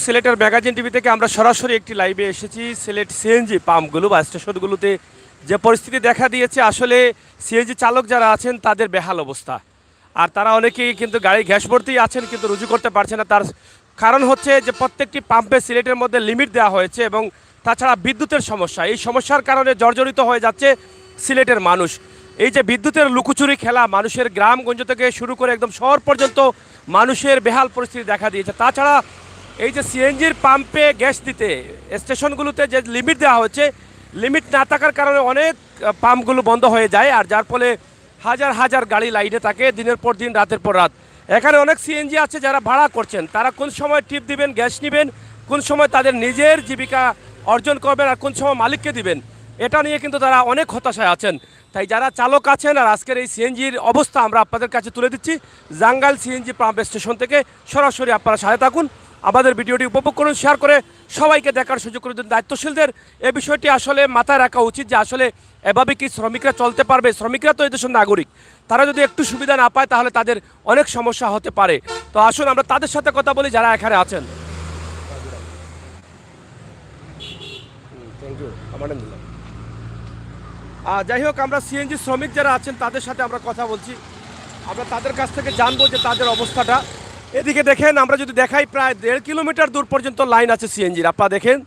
সিলেটের magazine TV থেকে আমরা সরাসরি একটি লাইভে এসেছি। সিলেট সিএনজি পাম্পগুলো বা স্টেশনগুলোতে যে পরিস্থিতি দেখা দিয়েছে, আসলে সিএনজি চালক যারা আছেন তাদের বেহাল অবস্থা। আর তারা অনেকেই কিন্তু গাড়ি গ্যাস ভর্তিই আছেন, কিন্তু রুজু করতে পারছে না। তার কারণ হচ্ছে যে প্রত্যেকটি পাম্পে সিলেটের মধ্যে লিমিট দেওয়া হয়েছে, এবং তাছাড়া বিদ্যুতের সমস্যা। এই সমস্যার কারণে জর্জরিত হয়ে যাচ্ছে সিলেটের মানুষ। এই যে বিদ্যুতের লুকোচুরি খেলা, মানুষের গ্রামগঞ্জ থেকে শুরু করে একদম শহর পর্যন্ত মানুষের বেহাল পরিস্থিতি দেখা দিয়েছে। তাছাড়া এই যে সিএনজির পাম্পে গ্যাস দিতে স্টেশনগুলোতে যে লিমিট দেওয়া হচ্ছে, লিমিট না থাকার কারণে অনেক পাম্পগুলো বন্ধ হয়ে যায়, আর যার ফলে হাজার হাজার গাড়ি লাইনে থাকে দিনের পর দিন, রাতের পর রাত। এখানে অনেক সিএনজি আছে যারা ভাড়া করছেন, তারা কোন সময় টিপ দিবেন, গ্যাস নেবেন, কোন সময় তাদের নিজের জীবিকা অর্জন করবেন, আর কোন সময় মালিককে দিবেন, এটা নিয়ে কিন্তু তারা অনেক হতাশায় আছেন। তাই যারা চালক আছেন, আর আজকের এই সিএনজির অবস্থা আমরা আপনাদের কাছে তুলে দিচ্ছি জাঙ্গাইল সিএনজি পাম্প স্টেশন থেকে। সরাসরি আপনারা সাথে থাকুন, আমাদের ভিডিওটি উপভোগ করুন, শেয়ার করে সবাইকে দেখার সুযোগ করে দিন। দায়িত্বশীলদের এই বিষয়টি আসলে মাথায় রাখা উচিত যে আসলে এভাবে কি শ্রমিকরা চলতে পারবে? শ্রমিকরা তো এই দেশের নাগরিক, তারা যদি একটু সুবিধা না পায় তাহলে তাদের অনেক সমস্যা হতে পারে। তো আসুন আমরা তাদের সাথে কথা বলি যারা এখানে আছেন। যাই হোক, আমরা সিএনজি শ্রমিক যারা আছেন তাদের সাথে আমরা কথা বলছি, আমরা তাদের কাছ থেকে জানবো যে তাদের অবস্থাটা। এদিকে দেখেন, আমরা যদি দেখাই প্রায় 1.5 কিলোমিটার দূর পর্যন্ত লাইন আছে সিএনজির। আপনারা দেখেন,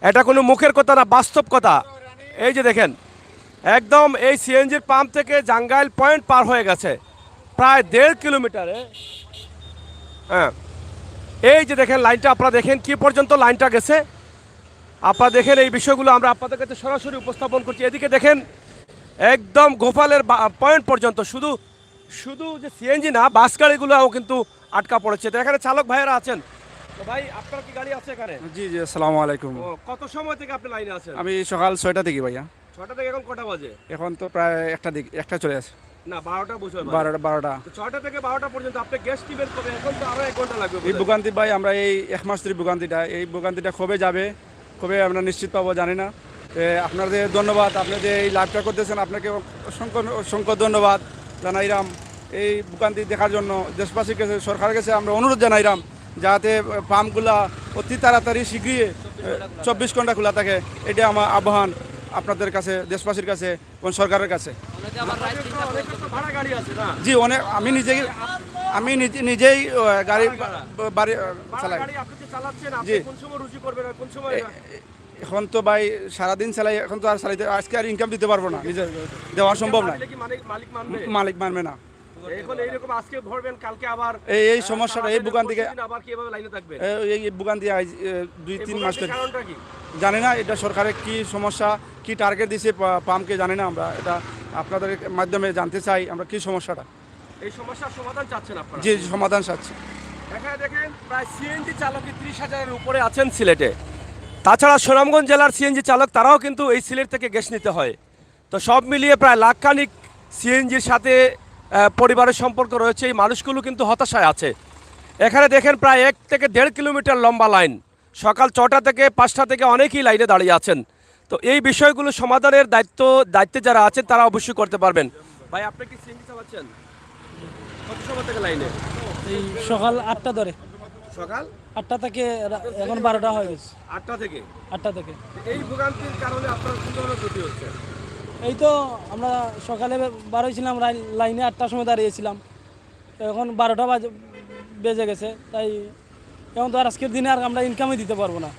এটা কোনো মুখের কথা না, বাস্তব কথা। এই যে দেখেন, একদম এই সিএনজির পাম্প থেকে জাঙ্গাইল পয়েন্ট পার হয়ে গেছে প্রায় 1.5 কিলোমিটারে। হ্যাঁ, এই যে দেখেন লাইনটা, আপনারা দেখেন কি পর্যন্ত লাইনটা গেছে। আপনারা দেখেন, এই বিষয়গুলো আমরা আপনাদের কাছে সরাসরি উপস্থাপন করছি। এদিকে দেখেন, একদম গোপালের পয়েন্ট পর্যন্ত শুধু শুধু যে সিএনজি না, বাস গাড়িগুলোও কিন্তু আটকা পড়েছে। তো এখানে চালক ভাইয়েরা আছেন। তো ভাই, আপনার কি গাড়ি আছে এখানে? জি জি, আসসালামু আলাইকুম। কত সময় থেকে আপনি লাইনে আছেন? আমি সকাল 6টা থেকে ভাইয়া। 6টা থেকে এখন কটা বাজে? এখন তো প্রায় একটা চলে আসে। না, 12টা বুঝো। 12টা। 6টা থেকে 12টা পর্যন্ত আপনি গ্যাস টিবেন কবে? এখন তো আরো 1 ঘন্টা লাগবে। এই ভোগান্তি ভাই, আমরা এই 1 মাস ধরে ভোগান্তিটা কবে যাবে, কবে আমরা নিশ্চিত পাবো জানি না। আপনাদের ধন্যবাদ, আপনি যে এই লাইভটা করতেছেন, আপনাকে অসংখ্য অসংখ্য ধন্যবাদ জানাইরাম এই ভোগান্তি দেখার জন্য। দেশবাসীর কাছে, সরকারের কাছে আমরা অনুরোধ জানাইরাম যাতে পাম্পগুলা অতি তাড়াতাড়ি শীঘ্রই 24 ঘন্টা খোলা থাকে। এটা আমার আহ্বান আপনাদের কাছে, দেশবাসীর কাছে এবং সরকারের কাছে। জি, অনেক। আমি নিজেই গাড়ি চালাই। জি, এখন তো ভাই সারাদিন চালাই, এখন তো আর চালাইতে, আজকে আর ইনকাম দিতে পারবো না, নিজে দেওয়া সম্ভব না। মালিক মানবে না। এই সমস্যাটা, এই ভোগান্তিকে, এই ভোগান্তি 2-3 মাস ধরে জানি না এটা সরকারের কি সমস্যা, কি টার্গেট দিয়েছে পাম্পকে জানি না। আমরা এটা আপনাদের মাধ্যমে জানতে চাই, আমরা কি সমস্যাটা, এই সমস্যার সমাধান চাচ্ছেন আপনারা? জি, সমাধান চাচ্ছি। এখানে দেখেন, প্রায় সিএনজি চালক 30,000-এর উপরে আছেন সিলেটে। তাছাড়া সুনামগঞ্জ জেলার সিএনজি চালক, তারাও কিন্তু এই সিলেট থেকে গ্যাস নিতে হয়। তো সব মিলিয়ে প্রায় লাখখানিক সিএনজির সাথে পরিবারের সম্পর্ক রয়েছে। এই মানুষগুলো কিন্তু হতাশায় আছে। এখানে দেখেন, প্রায় 1 থেকে 1.5 কিলোমিটার লম্বা লাইন। সকাল 6টা থেকে 5টা থেকে অনেকেই লাইনে দাঁড়িয়ে আছেন। তো এই বিষয়গুলো সমাধানের দায়িত্বে যারা আছেন তারা অবশ্যই করতে পারবেন। ভাই, আপনি কি সিএনজি চালাচ্ছেন? কত সময় থেকে লাইনে? এই সকাল 8টা ধরে। সকাল 8টা থেকে এখন 12টা হয়ে গেছে। 8টা থেকে? 8টা থেকে। এই ভোগান্তির কারণে আপনার কি ধরনের ক্ষতি হচ্ছে? এই তো আমরা সকালে বার হয়েছিলাম, লাইনে 8টার সময় দাঁড়িয়েছিলাম, তো এখন 12টা বেজে গেছে। তাই এখন তো আর আজকের দিনে আর আমরা ইনকামই দিতে পারবো না।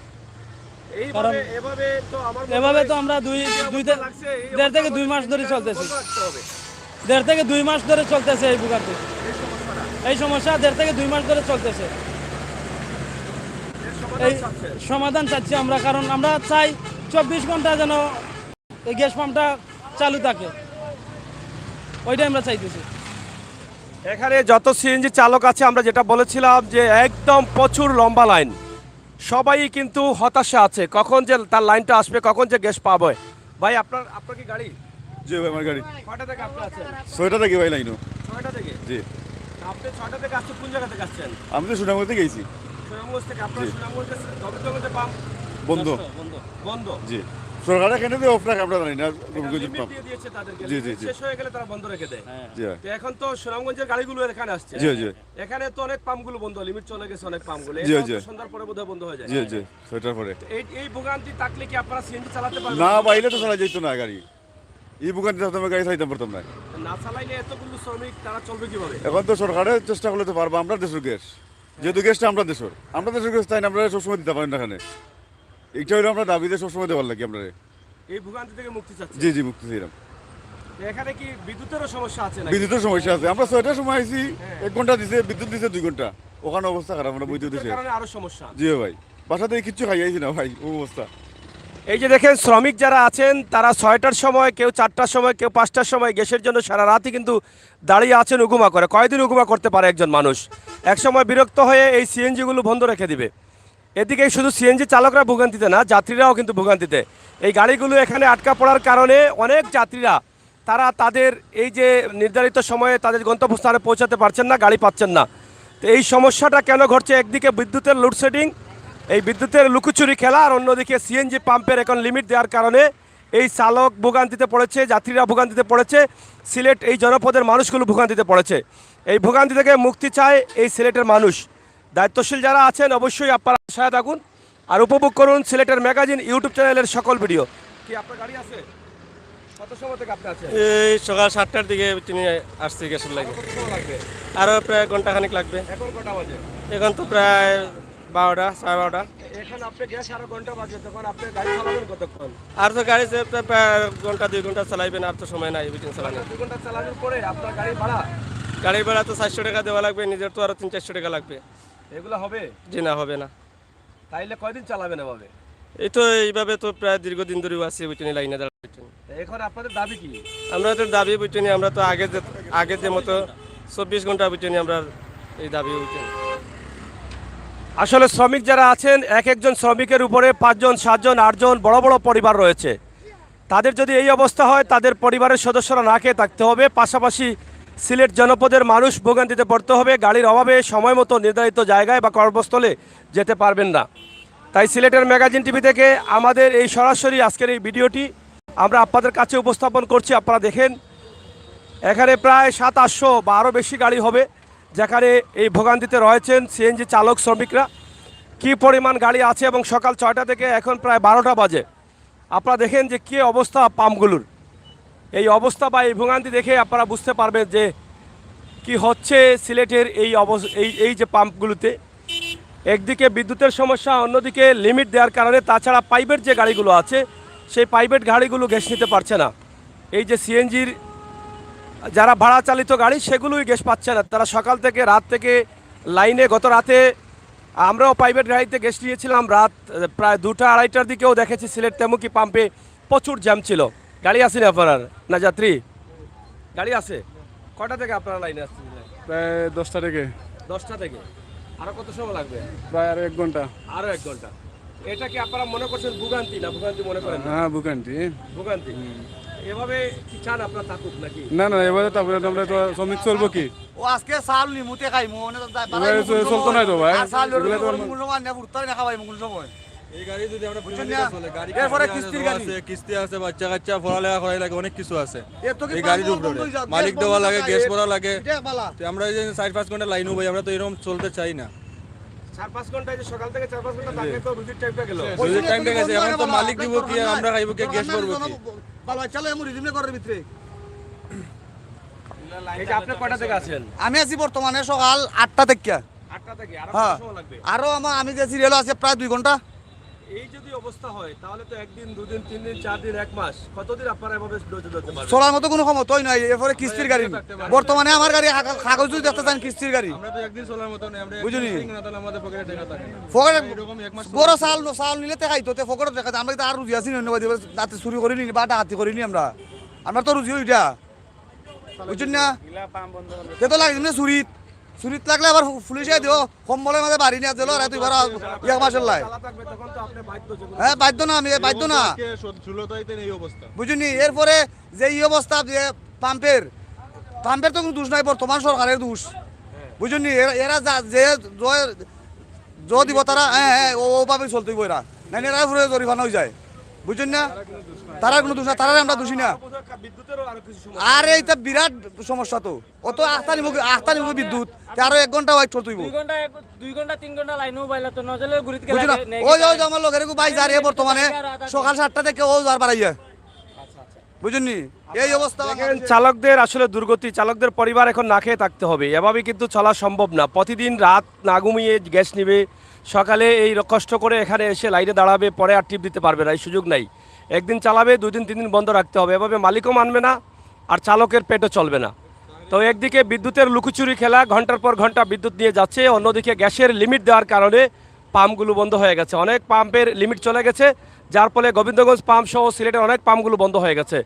কারণ এভাবে তো আমরা 1.5 থেকে 2 মাস ধরে চলতেছি। 1.5 থেকে 2 মাস ধরে চলতেছে এই ভোগান্তি, এই সমস্যা 1.5 থেকে 2 মাস ধরে চলতেছে। এই সমাধান চাচ্ছি আমরা, কারণ আমরা চাই 24 ঘন্টা যেন এই গ্যাস পাম্পটা চালু থাকে, ওইটাই আমরা চাইতেছি। এখানে যত সিএনজি চালক আছে, আমরা যেটা বলেছিলাম যে একদম প্রচুর লম্বা লাইন, সবাই কিন্তু হতাশা আছে কখন যে তার লাইনটা আসবে, কখন যে গ্যাস পাবে। ভাই, আপনার কি গাড়ি? জি ভাই, আমার গাড়ি। কয়টা থেকে আপনি আছেন? 6টা থেকে ভাই লাইনও। 6টা থেকে? জি। আপনি 6টা থেকে আসছেন, কোন জায়গা থেকে আসছেন? আমি তো সুনামগঞ্জ থেকে গেছি। সুনামগঞ্জ থেকে? আপনার সুনামগঞ্জে পাম্প বন্ধ। বন্ধ? জি। সরকারে কেন দিয়ে অফ রাখে আমরা জানি না রূপগঞ্জ লিমিট পাম্প। দিয়ে দিয়েছে তাদেরকে, জি, জি, লিমিট জি। শেষ হয়ে গেলে তারা বন্ধ রেখে দেয়। জি তো এখন তো সুনামগঞ্জের গাড়িগুলো এখানে আসছে, জি জি এখানে তো অনেক পাম্পগুলো বন্ধ, লিমিট চলে গেছে অনেক পাম্পগুলো, জি, এটাও জি। তো সন্ধ্যার পরে বোধহয় বন্ধ হয়ে যায়। জি জি সেটার পরে এই ভোগান্তি থাকলে কি আপনারা সিএনজি চালাতে পারবেন? না বাইরে তো চালা যেত না গাড়ি, এই বুকান দিতে আমি গাড়ি চাইতাম পারতাম না। না চালাইলে এতগুলো শ্রমিক তারা চলবে কিভাবে? এখন তো সরকারের চেষ্টা করলে তো পারবো, আমরা দেশের গ্যাস, যেহেতু গ্যাসটা আমরা দেশের গ্যাস তাই না, আমরা সবসময় দিতে পারি না এখানে, এইটা হলো আমরা দাবিতে সবসময় দেওয়ার লাগে আমরা। এই ভোগান্তি থেকে মুক্তি চাচ্ছে। জি জি মুক্তি ছিলাম। এখানে কি বিদ্যুতেরও সমস্যা আছে নাকি? বিদ্যুতের সমস্যা আছে, আমরা 6টার সময় আইছি, 1 ঘন্টা দিছে বিদ্যুৎ দিছে 2 ঘন্টা, ওখানে অবস্থা খারাপ, আমরা বৈদ্যুৎ বিদ্যুতের দিছে। কারণে আরো সমস্যা। জি ভাই, বাসা থেকে কিচ্ছু খাই আইছি না ভাই, ও অবস্থা। এই যে দেখেন শ্রমিক যারা আছেন তারা 6টার সময়, কেউ 4টার সময়, কেউ 5টার সময় গ্যাসের জন্য সারা রাতই কিন্তু দাঁড়িয়ে আছেন, উগুমা করে। কয়দিন উগুমা করতে পারে একজন মানুষ? এক সময় বিরক্ত হয়ে এই সিএনজিগুলো বন্ধ রেখে দিবে। এদিকে শুধু সিএনজি চালকরা ভোগান্তিতে না, যাত্রীরাও কিন্তু ভোগান্তিতে। এই গাড়িগুলো এখানে আটকা পড়ার কারণে অনেক যাত্রীরা তারা তাদের এই যে নির্ধারিত সময়ে তাদের গন্তব্যস্থানে পৌঁছাতে পারছেন না, গাড়ি পাচ্ছেন না। তো এই সমস্যাটা কেন ঘটছে? একদিকে বিদ্যুতের লোডশেডিং, এই বিদ্যুতের লুকোচুরি খেলা, আর অন্যদিকে সিএনজি পাম্পের এখন লিমিট দেওয়ার কারণে এই চালক ভোগান্তিতে পড়েছে, যাত্রীরা ভোগান্তিতে পড়েছে, সিলেট এই জনপদের মানুষগুলো ভোগান্তিতে পড়েছে। এই ভোগান্তি থেকে মুক্তি চায় এই সিলেটের মানুষ। দায়িত্বশীল যারা আছেন অবশ্যই আপনারা সহায় থাকুন আর উপভোগ করুন সিলেটের ম্যাগাজিন ইউটিউব চ্যানেলের সকল ভিডিও। কি আপনার গাড়ি আছে? কত সময় থেকে আপনি আছেন? এই সকাল 7টার দিকে তিনি আসছি গ্যাসের লাগে, কত সময় লাগবে? আরও প্রায় ঘন্টাখানিক লাগবে। এখন কটা বাজে? এখন তো প্রায় 12টা, 12:30। এখন আপনি গ্যাস আরো ঘন্টা বাজে, তখন আপনি গাড়ি চালাবেন কতক্ষণ? আর তো গাড়ি প্রায় ঘন্টা 2 ঘন্টা চালাইবেন, আর তো সময় নাই বিটিং চালানো। 2 ঘন্টা চালানোর পরে আপনার গাড়ি ভাড়া গাড়ি ভাড়া তো 400 টাকা দেওয়া লাগবে, নিজের তো আরও 300-400 টাকা লাগবে। এগুলো হবে? জি না, হবে না। তাইলে কয়দিন চালাবেন এভাবে? এই তো এইভাবে তো প্রায় দীর্ঘদিন ধরেও আছি বুঝছেন, লাইনে দাঁড়াচ্ছেন। এখন আপনাদের দাবি কি? আমরা তো দাবি বুঝছেন, আমরা তো আগে যে মতো 24 ঘন্টা বুঝছেন আমরা এই দাবি বুঝছেন। আসলে শ্রমিক যারা আছেন, এক একজন শ্রমিকের উপরে 5 জন 7 জন 8 জন বড় বড় পরিবার রয়েছে। তাদের যদি এই অবস্থা হয়, তাদের পরিবারের সদস্যরা না খেয়ে থাকতে হবে, পাশাপাশি সিলেট জনপদের মানুষ ভোগান্তিতে পড়তে হবে। গাড়ির অভাবে সময় মতো নির্ধারিত জায়গায় বা কর্মস্থলে যেতে পারবেন না। তাই সিলেটের ম্যাগাজিন টিভি থেকে আমাদের এই সরাসরি আজকের এই ভিডিওটি আমরা আপনাদের কাছে উপস্থাপন করছি। আপনারা দেখেন এখানে প্রায় 700-800 বা আরও বেশি গাড়ি হবে, যেখানে এই ভোগান্তিতে রয়েছেন সিএনজি চালক শ্রমিকরা। কী পরিমাণ গাড়ি আছে এবং সকাল 6টা থেকে এখন প্রায় 12টা বাজে। আপনারা দেখেন যে কী অবস্থা পাম্পগুলোর। এই অবস্থা বা এই ভোগান্তি দেখে আপনারা বুঝতে পারবেন যে কি হচ্ছে সিলেটের এই যে পাম্পগুলোতে। একদিকে বিদ্যুতের সমস্যা, অন্যদিকে লিমিট দেওয়ার কারণে, তাছাড়া প্রাইভেট যে গাড়িগুলো আছে সেই প্রাইভেট গাড়িগুলো গ্যাস নিতে পারছে না। এই যে সিএনজির যারা ভাড়া চালিত গাড়ি সেগুলোই গ্যাস পাচ্ছে না। তারা সকাল থেকে রাত থেকে লাইনে, গত রাতে আমরাও প্রাইভেট গাড়িতে গ্যাস নিয়েছিলাম, রাত প্রায় 2টা 2:30টার দিকেও দেখেছি সিলেট তেমুকি পাম্পে প্রচুর জ্যাম ছিল। গাড়ি আছে না আপনার? না যাত্রী গাড়ি আছে? কটা থেকে আপনারা লাইনে আসছেন? প্রায় 10টা থেকে 10টা থেকে। আরো কত সময় লাগবে? প্রায় আর 1 ঘন্টা। আরো 1 ঘন্টা। এটা কি আপনারা মনে করছেন ভোগান্তি, না ভোগান্তি মনে করেন না? হ্যাঁ ভুকান্তি। ভোগান্তি। এভাবে কি চান আপনারা থাকুক নাকি? না না, এবারে তারপরে আমরা তো শ্রমিক চলবো কি? ও আজকে চাল নিমুতে খাইমু এবারে চলতো নাই তো ভাই, এগুলো তো মুকুল সময় না উঠতে না খাবাই মুকুল সময় এই গাড়ি যদি আমরা বুঝছেন পুরো না? চলে গাড়ি এরপরে কিস্তি কিস্তির আছে, গাড়ি। কিস্তি আছে, বাচ্চা কাচ্চা পড়ালেখা করাই লাগে, অনেক কিছু আছে এর তো কি এই গাড়ির পাঁচ উপরে বন্ধ হয়ে যাও, মালিক গ্যাস দেওয়া বন্ধ লাগে, থাকা, গ্যাস ভরা লাগে। এটা বালা। তো আমরা এই যে 4-5 ঘন্টা লাইনও ভাই, আমরা তো এরকম চলতে চাই না। 4-5 ঘন্টা, যে সকাল থেকে 4-5 ঘন্টা থাকলে তো রুজির টাইমটা গেল। যদি টাইমটা গেছে, এখন তো মালিক দিব কি আর আমরা খাইব কি, গ্যাস ভরবো কি? বালা চালে এমন রিজিমে করার ভিতরে এই যে আপনি কটা থেকে আছেন? আমি আছি বর্তমানে সকাল 8টা থেকে। 8টা থেকে। আরো হ্যাঁ। কত সময় লাগবে? আরো আমি যে সিরিয়াল আছে প্রায় 2 ঘন্টা। এই যদি অবস্থা হয় তাহলে তো 1 দিন 2 দিন 3 দিন 4 দিন 1 মাস, কতদিন আপনারা এভাবে ধৈর্য ধরতে পারবেন? চলার মতো কোনো ক্ষমতাই নাই। এরপরে কিস্তির গাড়ি, বর্তমানে আমার গাড়ি কাগজ যদি দেখতে চান কিস্তির গাড়ি। আমরা তো একদিন চলার মতো নেই, আমরা বুঝলি? একদিন ঠিক না তাহলে আমাদের পকেটে টাকা থাকে না। ফকরে এরকম 1 মাস বড় চাল নিলে দেখাই তো ফকরে দেখা যায়। আমরা তো আর রুজি আছি ধন্যবাদ, রাতে চুরি করিনি বা ডাকাতি করিনি আমরা তো রুজি ওইটা, বুঝছেন না? তে তো লাগে না চুরিত লাগলে আবার পুলিশে দিও কম্বলের মাঝে বাড়ি নিয়ে দিল রাত 1 মাসের লাই। চালা থাকবে তখন তো আপনি বাধ্য যে কোনো- হ্যাঁ বাধ্য না, আমি বাধ্য না, ষোলোটাইতে এই অবস্থা। বুঝুনি? এরপরে যে এই অবস্থা যে পাম্পের তো কোনো দোষ নাই, বর্তমান সরকারের দোষ, বুঝুনি? এরা যে দিব তারা, হ্যাঁ হ্যাঁ ওভাবে চলতেই বইরা নাই, এরা পুরো জরিমানা হয়ে যায়। বুঝছেন না, তারা কোনো দোষ না, তারা আমরা দোষী না। আর এইটা বিরাট সমস্যা তো, অত আখতানি মুখে বিদ্যুৎ আরো 1 ঘন্টা ওয়াইট করতে হইব। 2 ঘন্টা 3 ঘন্টা লাইনও বাইলা তো নজলে ঘুরিতে বুঝছো না, ওই যে আমার লোকের ভাই যার বর্তমানে সকাল 7টা থেকে ও যার বাড়াইয়া, বুঝছেন নি এই অবস্থা। দেখেন চালকদের আসলে দুর্গতি, চালকদের পরিবার এখন না খেয়ে থাকতে হবে, এভাবে কিন্তু চলা সম্ভব না। প্রতিদিন রাত না ঘুমিয়ে গ্যাস নিবে, সকালে এই কষ্ট করে এখানে এসে লাইনে দাঁড়াবে, পরে আর টিপ দিতে পারবে না, এই সুযোগ নাই। একদিন চালাবে, 2 দিন 3 দিন বন্ধ রাখতে হবে, এভাবে মালিকও মানবে না আর চালকের পেটও চলবে না। তো একদিকে বিদ্যুতের লুকোচুরি খেলা, ঘন্টার পর ঘন্টা বিদ্যুৎ নিয়ে যাচ্ছে, অন্যদিকে গ্যাসের লিমিট দেওয়ার কারণে পাম্পগুলো বন্ধ হয়ে গেছে, অনেক পাম্পের লিমিট চলে গেছে, যার ফলে গোবিন্দগঞ্জ পাম্প সহ সিলেটের অনেক পাম্পগুলো বন্ধ হয়ে গেছে।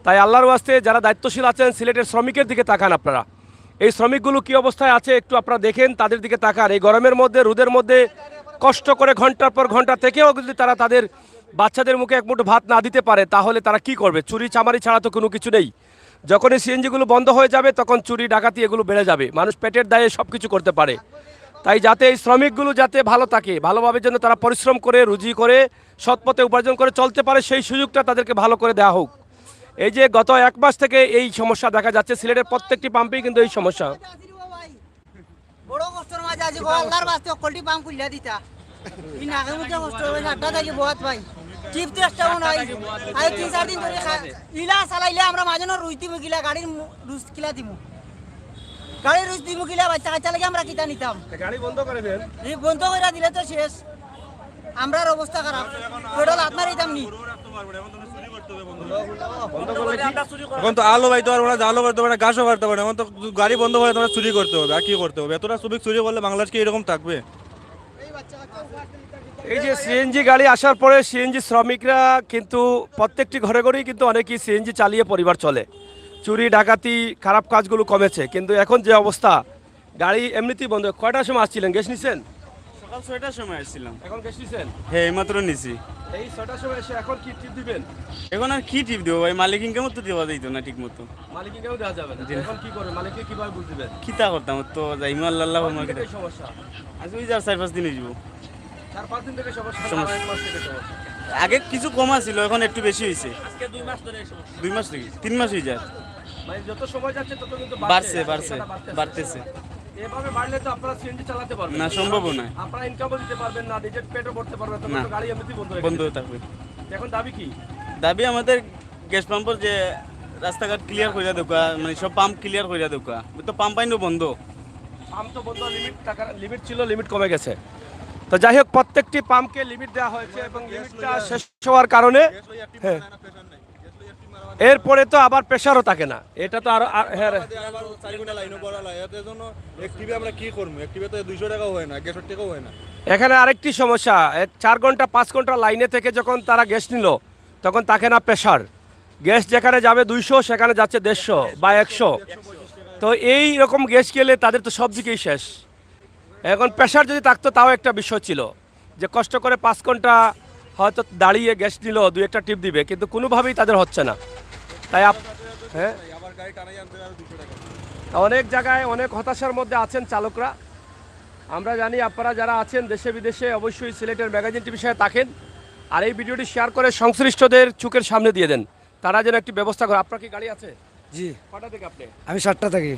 তাই আল্লাহর ওয়াস্তে যারা দায়িত্বশীল আছেন, সিলেটের শ্রমিকের দিকে তাকান আপনারা, এই শ্রমিকগুলো কী অবস্থায় আছে একটু আপনারা দেখেন, তাদের দিকে তাকান। এই গরমের মধ্যে, রোদের মধ্যে কষ্ট করে ঘন্টার পর ঘন্টা থেকেও যদি তারা তাদের বাচ্চাদের মুখে এক মুঠো ভাত না দিতে পারে, তাহলে তারা কি করবে? চুরি চামারি ছাড়া তো কোনো কিছু নেই। যখন এই সিএনজিগুলো বন্ধ হয়ে যাবে, তখন চুরি ডাকাতি এগুলো বেড়ে যাবে, মানুষ পেটের দায়ে সব কিছু করতে পারে। তাই যাতে এই শ্রমিকগুলো যাতে ভালো থাকে, ভালোভাবে যেন তারা পরিশ্রম করে, রুজি করে, সৎপথে উপার্জন করে চলতে পারে, সেই সুযোগটা তাদেরকে ভালো করে দেওয়া হোক। এই যে গত 1 মাস থেকে এই সমস্যা দেখা যাচ্ছে, সিলেটের প্রত্যেকটি পাম্পেই কিন্তু এই সমস্যা। বড় কষ্টর মাঝে আজি আল্লাহর বাস্তে অকলটি পাম্প খুলিয়া দিতা ই নাকের মুখে কষ্ট হবে, আড্ডা থাকি বহুত ভাই টিপ চেষ্টাও নাই। আর 3-4 দিন ধরে ইলা চালাইলে আমরা মাঝে রুইতি মুখিলা গাড়ির রুজ কিলা দিমু, গাড়ির রুজ দিমু কিলা বাচ্চা কাচ্চা লাগে আমরা কিতা নিতাম। গাড়ি বন্ধ করে দেন, এই বন্ধ করে দিলে তো শেষ, আমরার অবস্থা খারাপ, পেট্রোল আপনার দিতাম নি। এখন তো আলো বাইতে পারবো না, জালো করতে পারবো না, গাছও কাটতে পারবো না, এখন তো গাড়ি বন্ধ করে তোমরা চুরি করতে হবে। আর কি করতে হবে? এতটা শ্রমিক চুরি করলে বাংলাদেশ কি এরকম থাকবে? এই যে সিএনজি গাড়ি আসার পরে সিএনজি শ্রমিকরা কিন্তু প্রত্যেকটি ঘরে ঘরেই কিন্তু অনেকেই সিএনজি চালিয়ে পরিবার চলে, চুরি ডাকাতি খারাপ কাজগুলো কমেছে। কিন্তু এখন যে অবস্থা, গাড়ি এমনিতেই বন্ধ। কয়টার সময় আসছিলেন? গ্যাস নিছেন? সকাল 6টার সময় আসছিলাম। এখন গ্যাস নিছেন? হ্যাঁ এইমাত্র নিছি। এই 6টার সময় এসে এখন কি টিপ দিবেন? এখন আর কি টিপ দেবো ভাই, মালিক ইনকাম তো দেওয়া যাইতো না ঠিক মতো। মালিককে কেউ দেওয়া যাবে না, এখন কি করবে? মালিককে কিভাবে বুঝবেন? খিতা করতাম তো যাইমু আল্লাহ মার্কেটে। এই সমস্যা আজ ওই যার 4-5 দিন হইব। 4-5 দিন থেকে সমস্যা, 1 মাস থেকে সমস্যা। আগে কিছু কম ছিল, এখন একটু বেশি হয়েছে। আজকে 2 মাস ধরে এই সমস্যা। 2 মাস থেকে 3 মাস হয়ে যায়। মানে যত সময় যাচ্ছে তত কিন্তু বাড়তেছে। এভাবে বাড়লে তো আপনারা সিএনজি চালাতে পারবেন না, সম্ভব না। আপনারা ইনকামও দিতে পারবেন না, নিজের পেটও ভরতে পারবেন না, তখন তো গাড়ি এমনিতেই বন্ধ হয়ে বন্ধ যাবে। থাকবে। এখন দাবি কি? দাবি আমাদের গ্যাস পাম্পের যে রাস্তাঘাট ক্লিয়ার করে দেওয়া, মানে সব পাম্প ক্লিয়ার করে দেওয়া। তো পাম্প পাইনও বন্ধ, পাম্প তো বন্ধ, লিমিট ছিল, লিমিট কমে গেছে। তো যাই হোক, প্রত্যেকটি পাম্পকে লিমিট দেওয়া হয়েছে এবং লিমিটটা শেষ হওয়ার কারণে হ্যাঁ এরপরে তো আবার প্রেশারও থাকে না, এটা তো আরো হ্যাঁ। আমরা কি করবো? একটিভে তো 200 টাকাও হয় না, 150 টাকাও হয় না। এখানে আরেকটি সমস্যা, 4 ঘন্টা 5 ঘন্টা লাইনে থেকে যখন তারা গ্যাস নিল, তখন থাকে না প্রেশার। গ্যাস যেখানে যাবে 200, সেখানে যাচ্ছে 150 বা 100। তো এই রকম গ্যাস গেলে তাদের তো সব দিকেই শেষ। এখন প্রেশার যদি থাকতো তাও একটা বিষয় ছিল, যে কষ্ট করে 5 ঘন্টা হয়তো দাঁড়িয়ে গ্যাস নিল, 2-1টা টিপ দিবে, কিন্তু কোনোভাবেই তাদের হচ্ছে না। তাই হ্যাঁ, অনেক জায়গায় অনেক হতাশার মধ্যে আছেন চালকরা। আমরা জানি আপনারা যারা আছেন দেশে বিদেশে, অবশ্যই সিলেটের ম্যাগাজিন টিভির সাথে থাকেন, আর এই ভিডিওটি শেয়ার করে সংশ্লিষ্টদের চোখের সামনে দিয়ে দেন, তারা যেন একটি ব্যবস্থা করে। আপনার কি গাড়ি আছে? জি, কটা থেকে আপনি? আমি 7টা থাকি,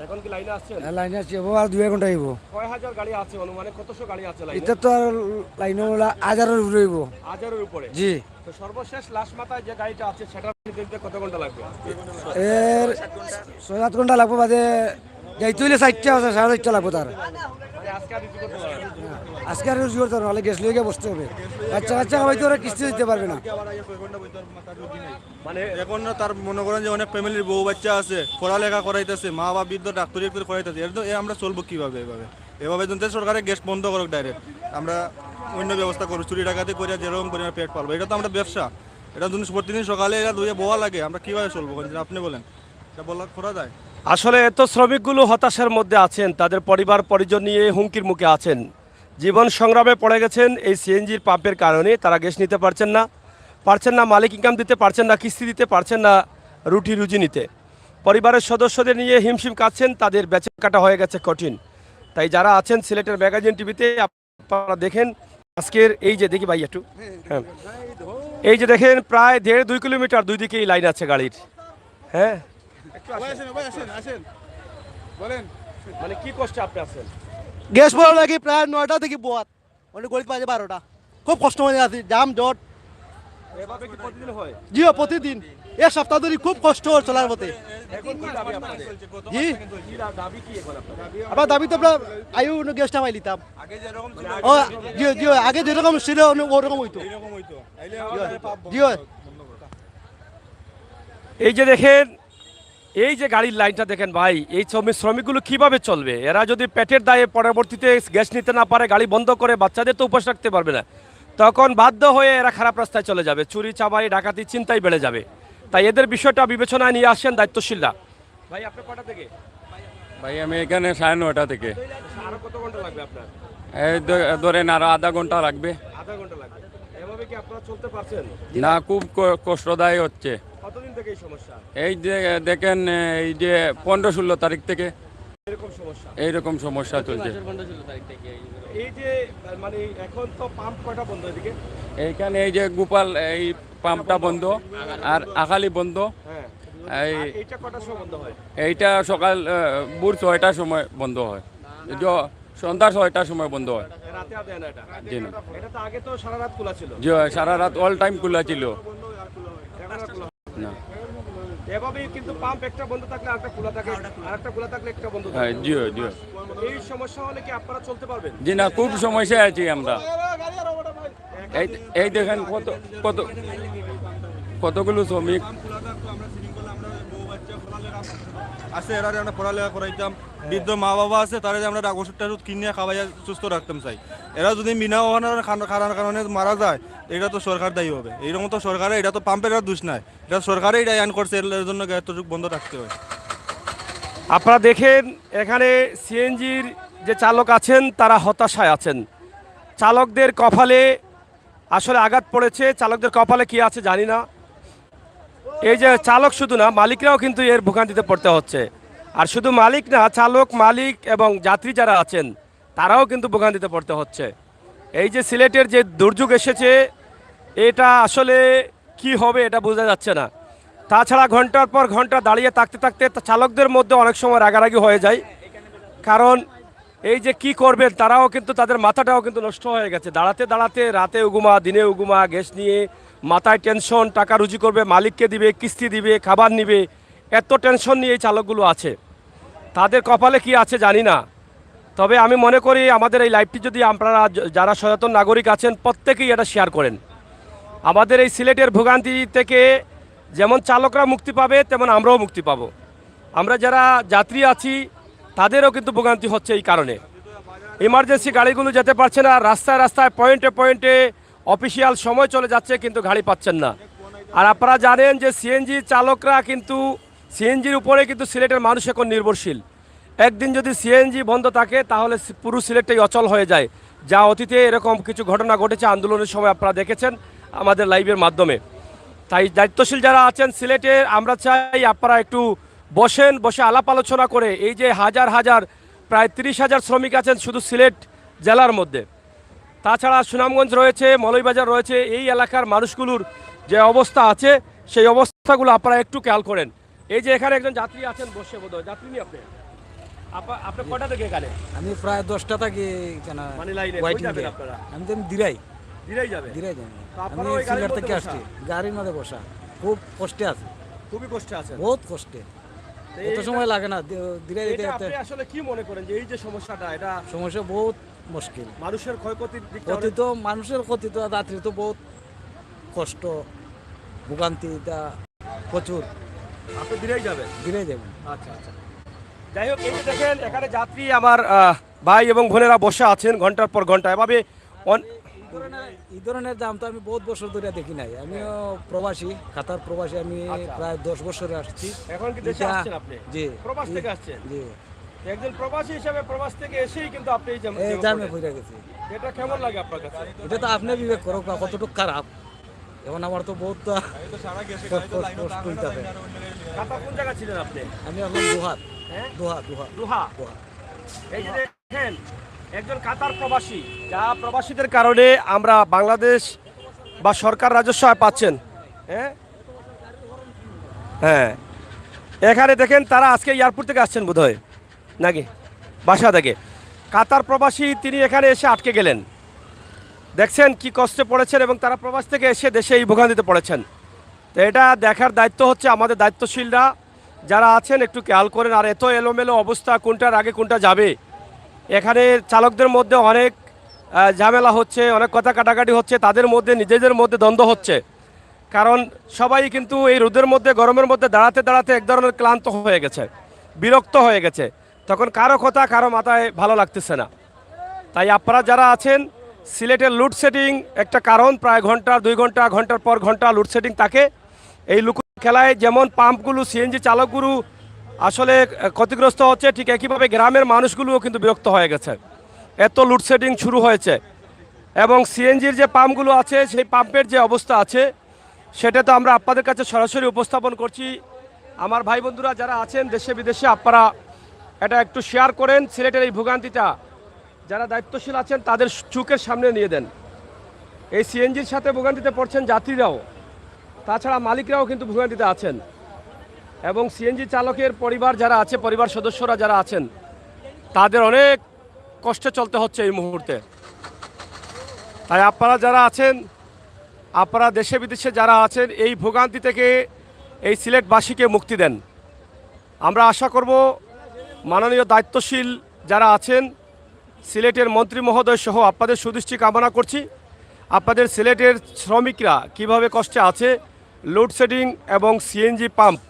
এখন কি লাইনে আসছেন? লাইনে আছি, আর 2 ঘন্টা হইব। কয় হাজার গাড়ি আছে অনুমানে? কতশো গাড়ি আছে লাইনে? এটা তো আর লাইনে 1000-এর উপরে হইব। 1000-এর উপরে? জি। তো সর্বশেষ লাস্ট মাথায় যে গাড়িটা আছে সেটা দেখতে কত ঘন্টা লাগবে? এর 6-7 ঘন্টা লাগবো, বাদে যাইতে হইলে 4টা 4:30 লাগবো তার। মানে আজকে আর রিসিভ করতে পারবেন না? আজকে আর জোর তো নাহলে গ্যাস লইয়া বসতে হবে, বাচ্চা কাচ্চা হয়তো ওরা কিস্তি দিতে পারবে না। মানে এখন তার মনে করেন যে অনেক ফ্যামিলির বউ বাচ্চা আছে, পড়ালেখা করাইতেছে, মা বাবা বৃদ্ধ ডাক্তারি করাইতেছে, আমরা চলবো কিভাবে? এভাবে যদি সরকারের গ্যাস বন্ধ করুক ডাইরেক্ট, আমরা অন্য ব্যবস্থা করবো, চুরি ডাকাতি করে যেরকম করে পেট পালবো। এটা তো আমরা ব্যবসা, এটা যদি প্রতিদিন সকালে এরা ধুয়ে বোয়া লাগে, আমরা কিভাবে চলবো? আপনি বলেন, এটা বলা করা যায়? আসলে এত শ্রমিকগুলো হতাশার মধ্যে আছেন, তাদের পরিবার পরিজন নিয়ে হুমকির মুখে আছেন, জীবন সংগ্রামে পড়ে গেছেন এই সিএনজির পাম্পের কারণে। তারা গ্যাস নিতে পারছেন না, মালিক ইনকাম দিতে পারছেন না, কিস্তি দিতে পারছেন না, রুজি নিতে। পরিবারের সদস্যদের নিয়ে হিমশিম কাটছেন, তাদের বেচা কাটা হয়ে গেছে কঠিন। তাই যারা আছেন সিলেটের ম্যাগাজিন টিভিতে, আপনারা দেখেন আজকের এই যে দেখি ভাই একটু, হ্যাঁ এই যে দেখেন প্রায় 1.5-2 কিলোমিটার দুই দিকেই লাইন আছে গাড়ির। হ্যাঁ মানে কি কষ্টে আপনি আছেন? গ্যাস ভরা লাগে প্রায় 9টা থেকে বোয়াত, অনেক গরিব বাজে 12টা, খুব কষ্ট হয়ে আছে, জাম জট। এভাবে কি প্রতিদিন হয়? জিও প্রতিদিন এক সপ্তাহ ধরে খুব কষ্ট চলার পথে। এখন কি দাবি আপনাদের? জি কি দাবি কি এখন আপনাদের? আমার দাবি তো আমরা আয়ু গ্যাসটা পাই নিতাম। ও জিও জিও আগে যেরকম ছিল ওরকম হইতো। জিও এই যে দেখেন এই যে গাড়ির লাইনটা দেখেন ভাই, এই শ্রমিকগুলো কিভাবে চলবে? এরা যদি পেটের দায়ে পরবর্তীতে গ্যাস নিতে না পারে, গাড়ি বন্ধ করে বাচ্চাদের তো উপোস রাখতে পারবে না, তখন বাধ্য হয়ে এরা খারাপ রাস্তায় চলে যাবে, চুরি চামারি ডাকাতি চিন্তাই বেড়ে যাবে। তাই এদের বিষয়টা বিবেচনায় নিয়ে আসেন দায়িত্বশীলরা। ভাই আপনি কটা থেকে? ভাই আমি এখানে 9:30 থেকে। আরো কত ঘন্টা লাগবে আপনার? এই ধরেন আরো আধা ঘন্টা লাগবে। আধা ঘন্টা লাগবে। এভাবে কি আপনারা চলতে পারছেন? না, খুব কষ্টদায়ী হচ্ছে। কতদিন থেকে এই সমস্যা? এই যে দেখেন, এই যে 15-16 তারিখ থেকে এরকম সমস্যা? এইরকম সমস্যা চলছে। এই যে মানে এখন তো পাম্প কয়টা বন্ধ এদিকে? এইখানে এই যে গোপাল এই পাম্পটা বন্ধ, আর আখালি বন্ধ। হ্যাঁ। এই আর এইটা কটার সময় বন্ধ হয়? এইটা সকাল ভোর 6টার সময় বন্ধ হয়, সন্ধ্যা 6টার সময় বন্ধ হয়। রাতে আর দেয় না এটা? জি না, এটা তো আগে তো সারা রাত খোলা ছিল। যে সারা রাত অল টাইম খোলা ছিল এখন আর খোলা হয় না। এভাবেই কিন্তু পাম্প একটা বন্ধ থাকলে আরেকটা খোলা থাকে, আরেকটা খোলা থাকলে একটা বন্ধ থাকে। হ্যাঁ, জিও জিও। এই সমস্যা হলে কি আপনারা চলতে পারবেন? জি না, খুব সমস্যায় আছি আমরা। এই দেখেন কত কত কতগুলো শ্রমিক আছে, এরা আমরা পড়ালেখা করাইতাম, বৃদ্ধ মা বাবা আছে, তারা আমরা ওষুধ টষুধ কিনে খাওয়াই সুস্থ রাখতাম চাই। এরা যদি বিনা খাওয়ানোর কারণে মারা যায়, এটা তো সরকার দায়ী হবে। এইরকম তো সরকারের, এটা তো পাম্পের দোষ নাই, এটা সরকারই এটা আইন করছে, এর জন্য গ্যাস বন্ধ রাখতে হয়। আপনারা দেখেন এখানে সিএনজির যে চালক আছেন তারা হতাশায় আছেন। চালকদের কপালে আসলে আঘাত পড়েছে, চালকদের কপালে কি আছে জানি না। এই যে চালক শুধু না, মালিকরাও কিন্তু এর ভোগান্তিতে পড়তে হচ্ছে। আর শুধু মালিক না, চালক, মালিক এবং যাত্রী যারা আছেন তারাও কিন্তু ভোগান্তিতে পড়তে হচ্ছে। এই যে সিলেটের যে দুর্যোগ এসেছে, এটা আসলে কি হবে এটা বোঝা যাচ্ছে না। তাছাড়া ঘন্টার পর ঘন্টা দাঁড়িয়ে থাকতে থাকতে চালকদের মধ্যে অনেক সময় রাগারাগি হয়ে যায়, কারণ এই যে কি করবেন তারাও কিন্তু, তাদের মাথাটাও কিন্তু নষ্ট হয়ে গেছে। দাঁড়াতে দাঁড়াতে রাতে উগুমা, দিনে উগুমা, গ্যাস নিয়ে মাথায় টেনশন, টাকা রুজি করবে, মালিককে দিবে, কিস্তি দিবে, খাবার নিবে, এত টেনশন নিয়ে এই চালকগুলো আছে। তাদের কপালে কি আছে জানি না। তবে আমি মনে করি আমাদের এই লাইভটি যদি আপনারা যারা সচেতন নাগরিক আছেন প্রত্যেকেই এটা শেয়ার করেন। আমাদের এই সিলেটের ভোগান্তি থেকে যেমন চালকরা মুক্তি পাবে, তেমন আমরাও মুক্তি পাব। আমরা যারা যাত্রী আছি তাদেরও কিন্তু ভোগান্তি হচ্ছে এই কারণে। ইমার্জেন্সি গাড়িগুলো যেতে পারছে না, রাস্তায় রাস্তায় পয়েন্টে পয়েন্টে অফিসিয়াল সময় চলে যাচ্ছে কিন্তু গাড়ি পাচ্ছেন না। আর আপনারা জানেন যে সিএনজি চালকরা কিন্তু, সিএনজির উপরে কিন্তু সিলেটের মানুষ এখন নির্ভরশীল। একদিন যদি সিএনজি বন্ধ থাকে তাহলে পুরো সিলেটটাই অচল হয়ে যায়, যা অতীতে এরকম কিছু ঘটনা ঘটেছে আন্দোলনের সময় আপনারা দেখেছেন আমাদের লাইভের মাধ্যমে। তাই দায়িত্বশীল যারা আছেন সিলেটে, আমরা চাই আপনারা একটু বসেন, বসে আলাপ আলোচনা করে এই যে হাজার হাজার প্রায় 30,000 শ্রমিক আছেন শুধু সিলেট জেলার মধ্যে, তাছাড়া সুনামগঞ্জ রয়েছে, মৌলভীবাজার রয়েছে, এই এলাকার মানুষগুলোর যে অবস্থা আছে সেই অবস্থাগুলো আপনারা একটু খেয়াল করেন। এই যে এখানে একজন যাত্রী আছেন বসে, বোধহয় যাত্রী নি আপনি? আপনি কটা থেকে এখানে? আমি প্রায় 10টা থাকি কেন মানে লাইনে ওয়াইটিং যাবেন এ। আপনারা? আমি তো দিরাই দিরাই যাবে? দিরাই যাই। তো আমি আপনারা ওই গাড়ির সিলেট মধ্যে থেকে বসা? আসছি, গাড়ির মধ্যে বসা, খুব কষ্টে আছে, খুবই কষ্টে আছেন। বহুত কষ্টে, তো এত এইটা- সময় লাগে না দিরাই এটা দিতে। আপনি আসলে কি মনে করেন যে এই যে সমস্যাটা, এটা সমস্যা বহুত মুশকিল। মানুষের ক্ষয়ক্ষতির দিকটা ক্ষতি অনেক- তো মানুষের ক্ষতি তো, যাত্রী তো বহুত কষ্ট, ভোগান্তি এটা প্রচুর, আপনি দিরাই যাবেন? দিরাই যাবেন। আচ্ছা আচ্ছা, যাই হোক এই যে দেখেন এখানে যাত্রী আমার ভাই এবং বোনেরা বসে আছেন ঘন্টার পর ঘন্টা এভাবে। এই ধরনের দাম তো আমি বহুত বছর ধরে দেখি নাই। আমিও প্রবাসী, কাতার প্রবাসী, আমি প্রায় 10 বছরে আসছি। এখন কি দেশে এটা- আসছেন আপনি? জি। প্রবাস থেকে আসছেন? জি, একজন প্রবাসী হিসেবে প্রবাস থেকে এসেই কিন্তু আপনি এই এই জামে পড়ে গেছি। এটা কেমন লাগে আপনার কাছে? এটা তো আপনি বিবেক করো কতটুকু খারাপ। এখন আমার তো বহুত কষ্ট হইতে হবে। কাতা কোন জায়গা ছিলেন আপনি? আমি এখন দুহাত, হ্যাঁ? দুহা দুহা রুহা। দুহা। এই যে দেখেন একজন কাতার প্রবাসী, যা প্রবাসীদের কারণে আমরা বাংলাদেশ বা সরকার রাজস্ব আয় পাচ্ছেন। হ্যাঁ হ্যাঁ, এখানে দেখেন তারা আজকে এয়ারপোর্ট থেকে আসছেন বোধহয় নাকি বাসা থেকে। কাতার প্রবাসী তিনি এখানে এসে আটকে গেলেন, দেখছেন কি কষ্টে পড়েছেন, এবং তারা প্রবাস থেকে এসে দেশে এই ভোগান্তিতে পড়েছেন। তো এটা দেখার দায়িত্ব হচ্ছে আমাদের দায়িত্বশীলরা যারা আছেন, একটু খেয়াল করেন। আর এত এলোমেলো অবস্থা, কোনটার আগে কোনটা যাবে, এখানে চালকদের মধ্যে অনেক ঝামেলা হচ্ছে, অনেক কথা কাটাকাটি হচ্ছে, তাদের মধ্যে নিজেদের মধ্যে দ্বন্দ্ব হচ্ছে। কারণ সবাই কিন্তু এই রোদের মধ্যে, গরমের মধ্যে দাঁড়াতে দাঁড়াতে এক ধরনের ক্লান্ত হয়ে গেছে, বিরক্ত হয়ে গেছে। তখন কারো কথা কারো মাথায় ভালো লাগতেছে না। তাই আপনারা যারা আছেন, সিলেটের লোডশেডিং একটা কারণ, প্রায় ঘন্টা 2 ঘন্টা, ঘন্টার পর ঘন্টা লোডশেডিং থাকে। এই লুকু খেলায় যেমন পাম্পগুলো, সিএনজি চালকগুলো আসলে ক্ষতিগ্রস্ত হচ্ছে, ঠিক একইভাবে গ্রামের মানুষগুলোও কিন্তু বিরক্ত হয়ে গেছে, এত লোডশেডিং শুরু হয়েছে। এবং সিএনজির যে পাম্পগুলো আছে, সেই পাম্পের যে অবস্থা আছে, সেটা তো আমরা আপনাদের কাছে সরাসরি উপস্থাপন করছি। আমার ভাই বন্ধুরা যারা আছেন দেশে বিদেশে, আপনারা এটা একটু শেয়ার করেন। সিলেটের এই ভোগান্তিটা যারা দায়িত্বশীল আছেন তাদের চোখের সামনে নিয়ে দেন। এই সিএনজির সাথে ভোগান্তিতে পড়ছেন যাত্রীরাও, তাছাড়া মালিকরাও কিন্তু ভোগান্তিতে আছেন। এবং সিএনজি চালকের পরিবার যারা আছে, পরিবার সদস্যরা যারা আছেন, তাদের অনেক কষ্টে চলতে হচ্ছে এই মুহূর্তে। তাই আপনারা যারা আছেন, আপনারা দেশে বিদেশে যারা আছেন, এই ভোগান্তি থেকে এই সিলেটবাসীকে মুক্তি দেন। আমরা আশা করব মাননীয় দায়িত্বশীল যারা আছেন, সিলেটের মন্ত্রী মহোদয় সহ আপনাদের সুদৃষ্টি কামনা করছি। আপনাদের সিলেটের শ্রমিকরা কিভাবে কষ্টে আছে, লোডশেডিং এবং সিএনজি পাম্প,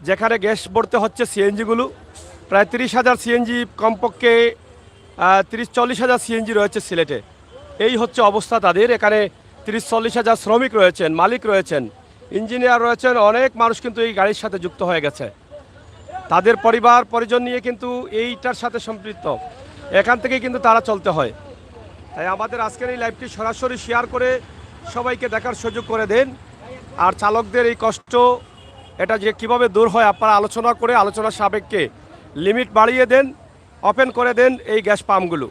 যেখানে গ্যাস ভরতে হচ্ছে সিএনজিগুলো, প্রায় 30,000 সিএনজি, কমপক্ষে 30-40 হাজার সিএনজি রয়েছে সিলেটে। এই হচ্ছে অবস্থা তাদের। এখানে 30-40 হাজার শ্রমিক রয়েছেন, মালিক রয়েছেন, ইঞ্জিনিয়ার রয়েছেন, অনেক মানুষ কিন্তু এই গাড়ির সাথে যুক্ত হয়ে গেছে। তাদের পরিবার পরিজন নিয়ে কিন্তু এইটার সাথে সম্পৃক্ত, এখান থেকেই কিন্তু তারা চলতে হয়। তাই আমাদের আজকের এই লাইভটি সরাসরি শেয়ার করে সবাইকে দেখার সুযোগ করে দেন। আর চালকদের এই কষ্ট, এটা যে কিভাবে দূর হয় আপনারা আলোচনা করে, আলোচনা সাপেক্ষে লিমিট বাড়িয়ে দেন, ওপেন করে দেন এই গ্যাস পাম্পগুলো।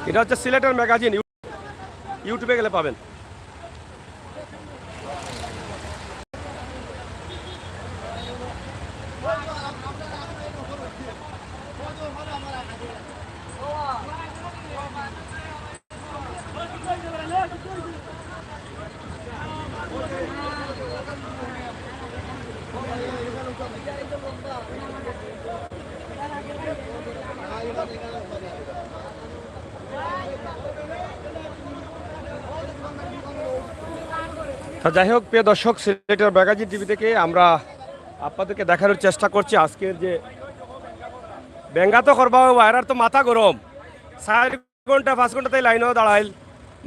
এটা হচ্ছে সিলেটের ম্যাগাজিন, ইউটিউবে গেলে পাবেন। যাই হোক, প্রিয় দর্শক, সিলেটের ম্যাগাজিন টিভি থেকে আমরা আপনাদেরকে দেখানোর চেষ্টা করছি আজকের যে বেঙ্গা তো করবা, ওয়ারার তো মাথা গরম, 4 ঘন্টা 5 ঘন্টা তাই লাইনেও দাঁড়াইল,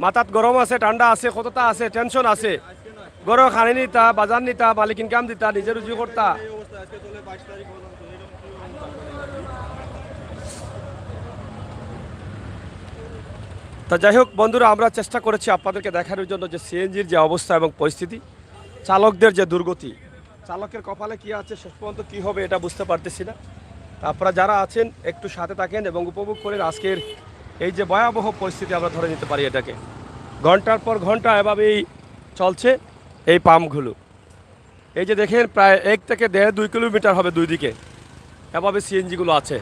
মাথাত গরম আছে, ঠান্ডা আছে, কতটা আছে, টেনশন আছে, গরম খানি নিতা, বাজার নিতা, মালিক ইনকাম দিতা, নিজের রুজি করতা। তা যাই হোক বন্ধুরা, আমরা চেষ্টা করেছি আপনাদেরকে দেখানোর জন্য যে সিএনজির যে অবস্থা এবং পরিস্থিতি, চালকদের যে দুর্গতি, চালকের কপালে কি আছে, শেষ পর্যন্ত কী হবে এটা বুঝতে পারতেছি না। আপনারা যারা আছেন একটু সাথে থাকেন এবং উপভোগ করেন আজকের এই যে ভয়াবহ পরিস্থিতি, আমরা ধরে নিতে পারি এটাকে। ঘন্টার পর ঘন্টা এভাবেই চলছে এই পাম্পগুলো। এই যে দেখেন, প্রায় 1 থেকে 1.5-2 কিলোমিটার হবে দুই দিকে এভাবে সিএনজিগুলো আছে।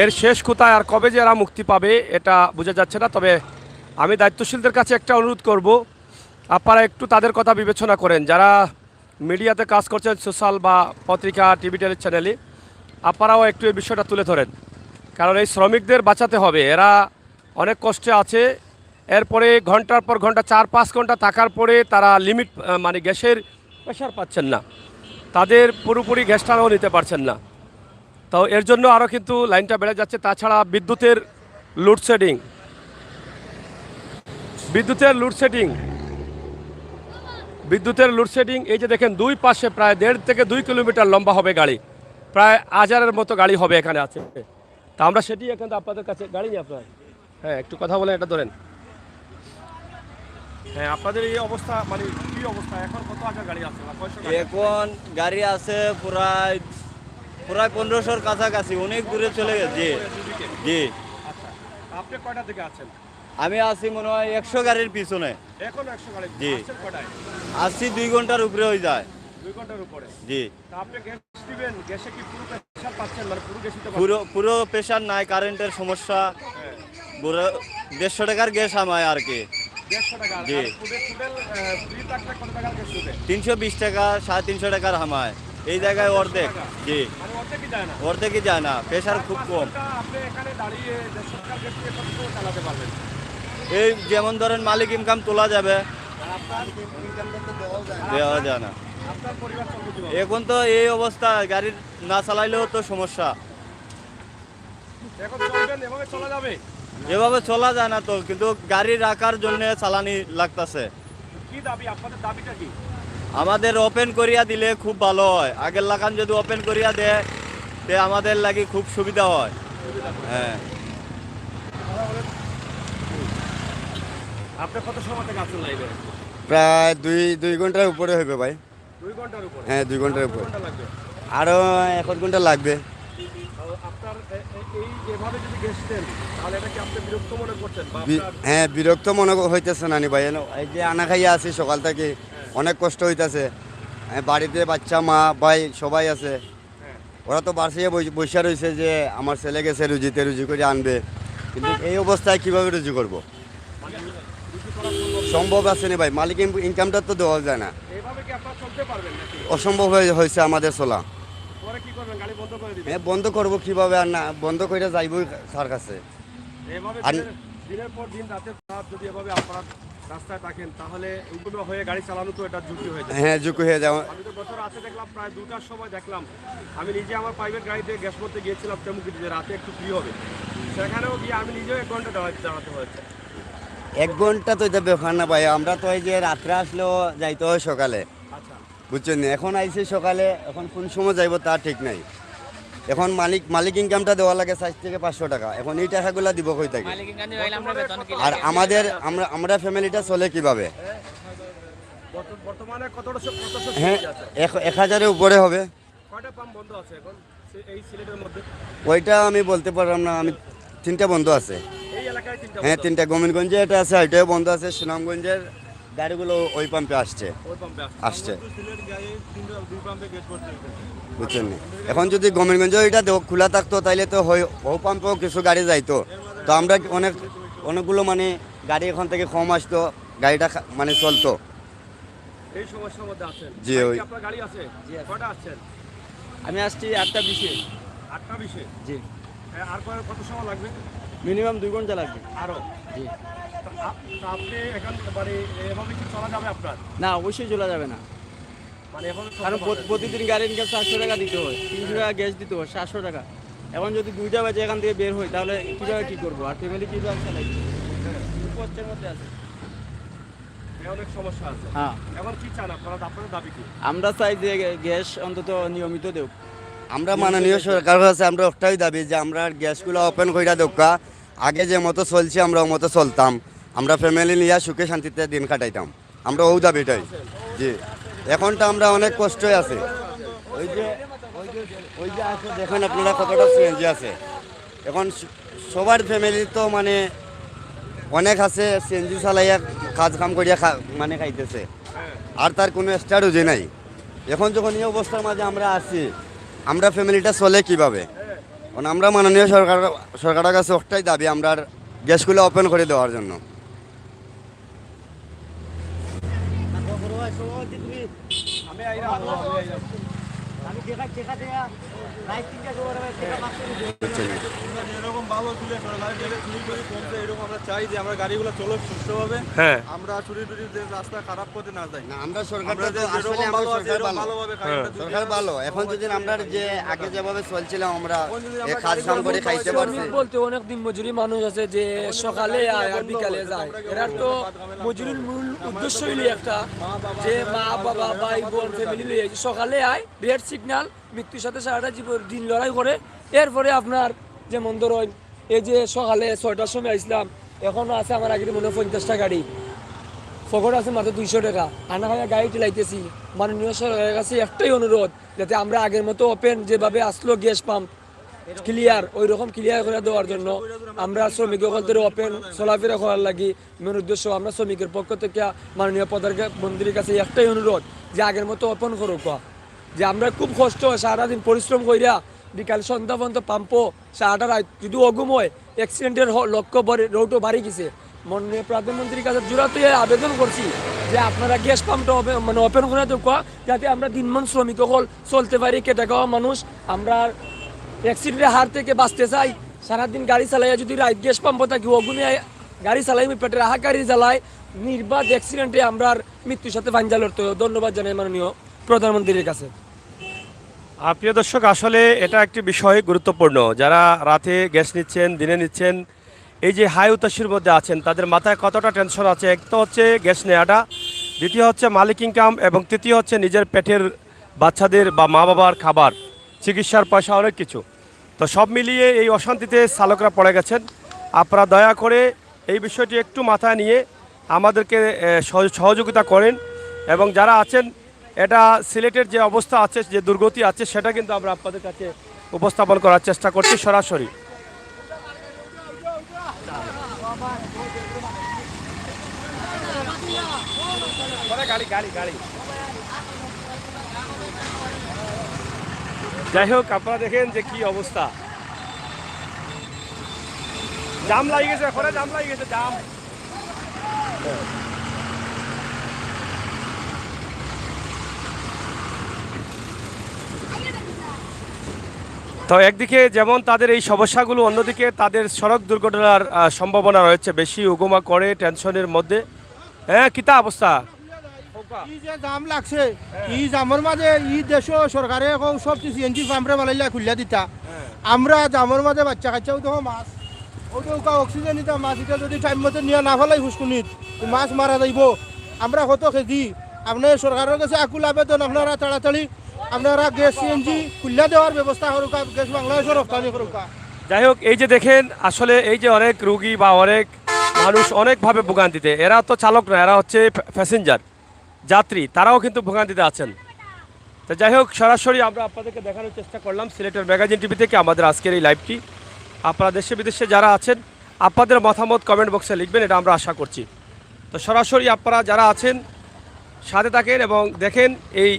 এর শেষ কোথায় আর কবে যে এরা মুক্তি পাবে এটা বোঝা যাচ্ছে না। তবে আমি দায়িত্বশীলদের কাছে একটা অনুরোধ করব, আপনারা একটু তাদের কথা বিবেচনা করেন। যারা মিডিয়াতে কাজ করছেন, সোশ্যাল বা পত্রিকা, টিভি চ্যানেলে, আপনারাও একটু এই বিষয়টা তুলে ধরেন। কারণ এই শ্রমিকদের বাঁচাতে হবে, এরা অনেক কষ্টে আছে। এরপরে ঘন্টার পর ঘন্টা, 4-5 ঘন্টা থাকার পরে তারা লিমিট, মানে গ্যাসের প্রেশার পাচ্ছেন না, তাদের পুরোপুরি গ্যাসটাও নিতে পারছেন না। তো এর জন্য আরও কিন্তু লাইনটা বেড়ে যাচ্ছে। তাছাড়া বিদ্যুতের লোডশেডিং, বিদ্যুতের লোডশেডিং, এই যে দেখেন দুই পাশে প্রায় 1.5 থেকে 2 কিলোমিটার লম্বা হবে গাড়ি, প্রায় 1000-এর মতো গাড়ি হবে এখানে আছে। তা আমরা সেটি এখন আপনাদের কাছে, গাড়ি নিয়ে আপনার, হ্যাঁ একটু কথা বলেন, এটা ধরেন। হ্যাঁ, আপনাদের এই অবস্থা মানে কি অবস্থা এখন? কত হাজার গাড়ি আছে বা কয়শো গাড়ি আছে? এখন গাড়ি আছে প্রায় প্রায় 1500-র কাছাকাছি, অনেক দূরে চলে গেছে। দুদিকে। জি, আচ্ছা, আপনি কয়টা থেকে আছেন? আমি আছি মনে হয় 100 গাড়ির পিছনে। এখন 100 গাড়ি। জি। আসছেন কয়টায়? আসছি 2 ঘন্টার উপরে হয়ে যায়। 2 ঘন্টার উপরে। জি, তা আপনি গ্যাস দিবেন, গ্যাসে কি পুরো প্রেসার পাচ্ছেন, মানে পুরো গ্যাসই তো পুরো পুরো প্রেশার নাই, কারেন্টের সমস্যা। হ্যাঁ, পুরো 150 টাকার গ্যাস আমায় আর কি। 150 টাকা। জি। আর ফুডের ফ্রি থাকলে কত টাকার গ্যাস দিবে? 320 টাকা 350 টাকার হামায়, এই জায়গায় অর্ধেক। জি, মানে অর্ধেকই যায় না। অর্ধেকই যায় না, প্রেশার খুব কম। ঘন্টা আপনি এখানে দাঁড়িয়ে 150 টাকার গ্যাস দিয়ে কত সময় চালাতে পারবেন? এই যেমন ধরেন মালিক ইনকাম তোলা যাবে, আর আপনার দেওয়া যায় না। আপনার পরিবার চলবে কিভাবে? এখন তো এই অবস্থা, গাড়ি না চালাইলেও তো সমস্যা। এখন চলবেন, এভাবে চলা যাবে? এভাবে চলা যায় না তো, কিন্তু গাড়ি রাখার জন্য চালানি লাগতেছে। কি দাবি, আপনাদের দাবিটা কি? আমাদের ওপেন করিয়া দিলে খুব ভালো হয়, আগের লাগান যদি ওপেন করিয়া দেয় তে আমাদের লাগি খুব সুবিধা হয়। হ্যাঁ, আপনি কত সময় থেকে আছেন লাইভে? প্রায় দুই ঘন্টার উপরে হবে ভাই। 2 ঘন্টার উপরে। হ্যাঁ, 2 ঘন্টার কত উপরে। ঘন্টা লাগবে? আরও 1 ঘন্টা লাগবে। আপনার এই এভাবে যদি গ্যাস দেন তাহলে এটা কি আপনি বিরক্ত মনে করছেন বা আপনার? হ্যাঁ, বিরক্ত মনে হইতেছে নানি ভাই। এই যে আনা খাইয়া আছি সকাল থেকে, অনেক কষ্ট হইতেছে। বাড়িতে বাচ্চা মা ভাই সবাই আছে, ওরা তো বার্ষিকে বসে রয়েছে যে আমার ছেলে গেছে রুজি করে আনবে, কিন্তু এই অবস্থায় কিভাবে রুজি করব? সম্ভব আছে না ভাই, মালিক ইনকামটা তো দেওয়া যায় না, এভাবে কি আপনারা চলতে পারবেন নাকি? অসম্ভব হয়েছে আমাদের চলা। পরে কি করবেন, গাড়ি বন্ধ করে দিবেন? হ্যাঁ, বন্ধ করব কিভাবে? আর না বন্ধ করে যাইবই তার কাছে। এভাবে আর- দিনের পর দিন রাতের রাত যদি এভাবে আপনারা রাস্তায় থাকেন তাহলে এইগুলো হয়ে গাড়ি চালানো তো এটা ঝুঁকি হয়ে যায়। হ্যাঁ, ঝুঁকি হয়ে যাওয়া। আমি তো গত রাতে দেখলাম প্রায় 2টার সময় দেখলাম, আমি নিজে আমার প্রাইভেট গাড়িতে গ্যাস করতে গিয়েছিলাম তেমুকুটি, যে রাতে একটু ফ্রি হবে, সেখানেও গিয়ে আমি নিজেও 1 ঘন্টা দাঁড়াতে হয়েছে। 1 ঘন্টা তো এটা ব্যাপার না ভাই, আমরা তো এই যে রাত্রে আসলেও যাইতে হয় সকালে, আচ্ছা, বুঝছেন? এখন আইছি সকালে, এখন কোন সময় যাইব তা ঠিক নাই। এখন মালিক ইনকামটা দেওয়া লাগে 4 থেকে 500 টাকা, এখন এই টাকাগুলো দিব কই থেকে? আর আমরা ফ্যামিলিটা চলে কিভাবে? বর্তমানে কত হ্যাঁ, আছে? 1000-এর উপরে হবে। কয়টা পাম্প বন্ধ আছে এখন এই সিলেটের মধ্যে? ওইটা আমি বলতে পারলাম না, আমি 3টা বন্ধ আছে। এই এলাকায় 3টা হ্যাঁ, বন্ধ। 3টা গোবিন্দগঞ্জে এটা আছে, ওইটাও বন্ধ আছে। সুনামগঞ্জের গাড়িগুলো ওই পাম্পে আসছে। ওই পাম্পে আসছে বুঝছেন নি? এখন যদি গোবিন্দগঞ্জে ওইটা খোলা থাকতো তাইলে তো ওই পাম্পেও কিছু গাড়ি যাইতো, তো আমরা অনেকগুলো মানে গাড়ি এখান থেকে কম আসতো, গাড়িটা মানে চলতো। এই সমস্যার মধ্যে আছেন? জি, ভাই, ওই- কি আপনার গাড়ি আছে? কয়টা আসছেন? আমি আসছি 8টা 20-এ। 8টা 20-এ? জি, আর কত সময় লাগবে? মিনিমাম 2 ঘন্টা লাগবে। আরো? জি, তা আপনি এখন মানে এভাবে কি চলা যাবে আপনার? না অবশ্যই চলা যাবে না, মানে এভাবে চলতে কারণ পারবেন? প্রতিদিন গাড়ির ইনকাম 400 টাকা দিতে হয়, 300 টাকা গ্যাস দিতে হয়, 700 টাকা। এখন যদি 2টা বাজে এখান থেকে বের হই তাহলে কীভাবে কী করবো, আর ফ্যামিলি কীভাবে চালাই? কষ্টের মধ্যে আছে। এই অনেক সমস্যা আছে। হ্যাঁ, এখন কি চান আপনারা, আপনাদের দাবি কি? আমরা চাই যে গ্যাস অন্তত নিয়মিত দেব। আমরা মাননীয় সরকার কাছে আমরা একটাই দাবি যে আমরা গ্যাসগুলো ওপেন কইরা দোকা, আগে যে মতো চলছে আমরা ও মতো চলতাম, আমরা ফ্যামিলি নিয়ে সুখে শান্তিতে দিন কাটাইতাম, আমরা ও দাবিটাই। জি, এখন তো আমরা অনেক কষ্টই আছে। ওই যে আছে দেখেন আপনারা কতটা সিএনজি আছে। এখন সবার ফ্যামিলি তো মানে অনেক আছে সিএনজি চালাইয়া কাম করিয়া মানে খাইতেছে, আর তার কোনো এক্সট্রা রুজি নাই। এখন যখন এই অবস্থার মাঝে আমরা আছি, আমরা ফ্যামিলিটা চলে কিভাবে? কারণ আমরা মাননীয় সরকারের কাছে একটাই দাবি, আমরা গ্যাসগুলো ওপেন করে দেওয়ার জন্য। এরকম ভালো চুরি করে কমছে, এরকম আমরা চাই যে আমরা গাড়িগুলো চলো সুস্থভাবে, হ্যাঁ, আমরা চুরি রাস্তা খারাপ করতে না যাই। না, আমরা সরকার আমরা যে যেরকম ভালো আছে এরকম ভালোভাবে গাড়িটা দিতে সরকার ভালো। এখন যদি আমরা যে আগে যেভাবে চলছিলাম আমরা কাজ কাম করে খাইতে পারছি। বলতে অনেক দিন মজুরি মানুষ আছে যে সকালে আয় আর বিকালে যায়, এরার তো মজুরির মূল উদ্দেশ্য হইলে একটা যে মা বাবা ভাই বোন ফ্যামিলি লইয়া সকালে আয়, রেড সিগন্যাল, মৃত্যুর সাথে সারাটা জীবন দিন লড়াই করে। এরপরে আপনার যেমন ধরুন এই যে সকালে 6টার সময় আসলাম, এখনো আছে আমার আগে মনে হয় 50টা গাড়ি ফকট আছে মাত্র 200 টাকা, আনা খাইয়া গাড়ি চালাইতেছি। মাননীয় সরকারের কাছে একটাই অনুরোধ, যাতে আমরা আগের মতো ওপেন যেভাবে আসলো গ্যাস পাম্প ক্লিয়ার, ওই রকম ক্লিয়ার করে দেওয়ার জন্য আমরা শ্রমিকদের ওপেন চলাফেরা করার লাগি মেন উদ্দেশ্য। আমরা শ্রমিকের পক্ষ থেকে মাননীয় প্রধানমন্ত্রীর কাছে একটাই অনুরোধ, যে আগের মতো ওপেন করুক। যে আমরা খুব কষ্ট হয় সারাদিন পরিশ্রম করিয়া বিকাল সন্ধ্যা পর্যন্ত পাম্পো সারাটা রাত যদি অগুম হয়, অ্যাক্সিডেন্টের লক্ষ্য রোডও বাড়ি গেছে। মাননীয় প্রধানমন্ত্রীর কাছে জোরাতে আবেদন করছি যে আপনারা গ্যাস পাম্পটা মানে ওপেন করে দেখ, যাতে আমরা দিনমান শ্রমিক হল চলতে পারি, কেটে খাওয়া মানুষ আমরা অ্যাক্সিডেন্টের হার থেকে বাঁচতে চাই। সারাদিন গাড়ি চালাইয়া যদি রাত গ্যাস পাম্প থাকি অগুনে গাড়ি চালাই পেটের হাহাকারি জ্বালায় নির্বাধ অ্যাক্সিডেন্টে আমরা মৃত্যুর সাথে ফাইনজাল হতে। ধন্যবাদ জানাই মাননীয় প্রধানমন্ত্রীর কাছে। প্রিয় দর্শক, আসলে এটা একটি বিষয় গুরুত্বপূর্ণ। যারা রাতে গ্যাস নিচ্ছেন, দিনে নিচ্ছেন, এই যে হাই উতাসির মধ্যে আছেন, তাদের মাথায় কতটা টেনশন আছে। এক তো হচ্ছে গ্যাস নেওয়াটা, দ্বিতীয় হচ্ছে মালিক ইনকাম, এবং তৃতীয় হচ্ছে নিজের পেটের বাচ্চাদের বা মা বাবার খাবার, চিকিৎসার পয়সা, অনেক কিছু। তো সব মিলিয়ে এই অশান্তিতে চালকরা পড়ে গেছেন। আপনারা দয়া করে এই বিষয়টি একটু মাথায় নিয়ে আমাদেরকে সহযোগিতা করেন। এবং যারা আছেন, এটা সিলেটের যে অবস্থা আছে, যে দুর্গতি আছে, সেটা কিন্তু আমরা আপনাদের কাছে উপস্থাপন করার চেষ্টা করছি সরাসরি। যাই হোক, আপনারা দেখেন যে কি অবস্থা, জাম লাগি গেছে, এখন জাম লাগি গেছে, জাম। তো একদিকে যেমন তাদের এই সমস্যাগুলো, অন্যদিকে তাদের সড়ক দুর্ঘটনার সম্ভাবনা রয়েছে বেশি, উগুমা করে টেনশনের মধ্যে। হ্যাঁ, কিতা অবস্থা? ই যে জাম লাগছে, ই জামের মাঝে ই দেশ সরকারে সব সিএনজি পাম্পরে বানাইলা খুলিয়া দিতা, আমরা জামের মাঝে বাচ্চা কাচ্চাও দেখো মাছ ওটা অক্সিজেন নিতাম, মাছ এটা যদি টাইম মতো নিয়ে না ফেলাই হুসকুনিত মাছ মারা যাইব। আমরা কত খেজি আপনার সরকারের কাছে আকুল আবেদন, আপনারা তাড়াতাড়ি আপনারা গ্যাস সিএনজি খুলিয়া দেওয়ার ব্যবস্থা করুক, গ্যাস বাংলাদেশের রপ্তানি করুক। যাই হোক, এই যে দেখেন, আসলে এই যে অনেক রুগী বা অনেক মানুষ অনেকভাবে ভোগান্তিতে, এরা তো চালক না, এরা হচ্ছে প্যাসেঞ্জার, যাত্রী, তারাও কিন্তু ভোগান্তিতে আছেন। তো যাই হোক, সরাসরি আমরা আপনাদেরকে দেখানোর চেষ্টা করলাম সিলেটের ম্যাগাজিন টিভি থেকে আমাদের আজকের এই লাইভটি। আপনারা দেশে বিদেশে যারা আছেন, আপনাদের মতামত কমেন্ট বক্সে লিখবেন, এটা আমরা আশা করছি। তো সরাসরি আপনারা যারা আছেন সাথে থাকেন এবং দেখেন এই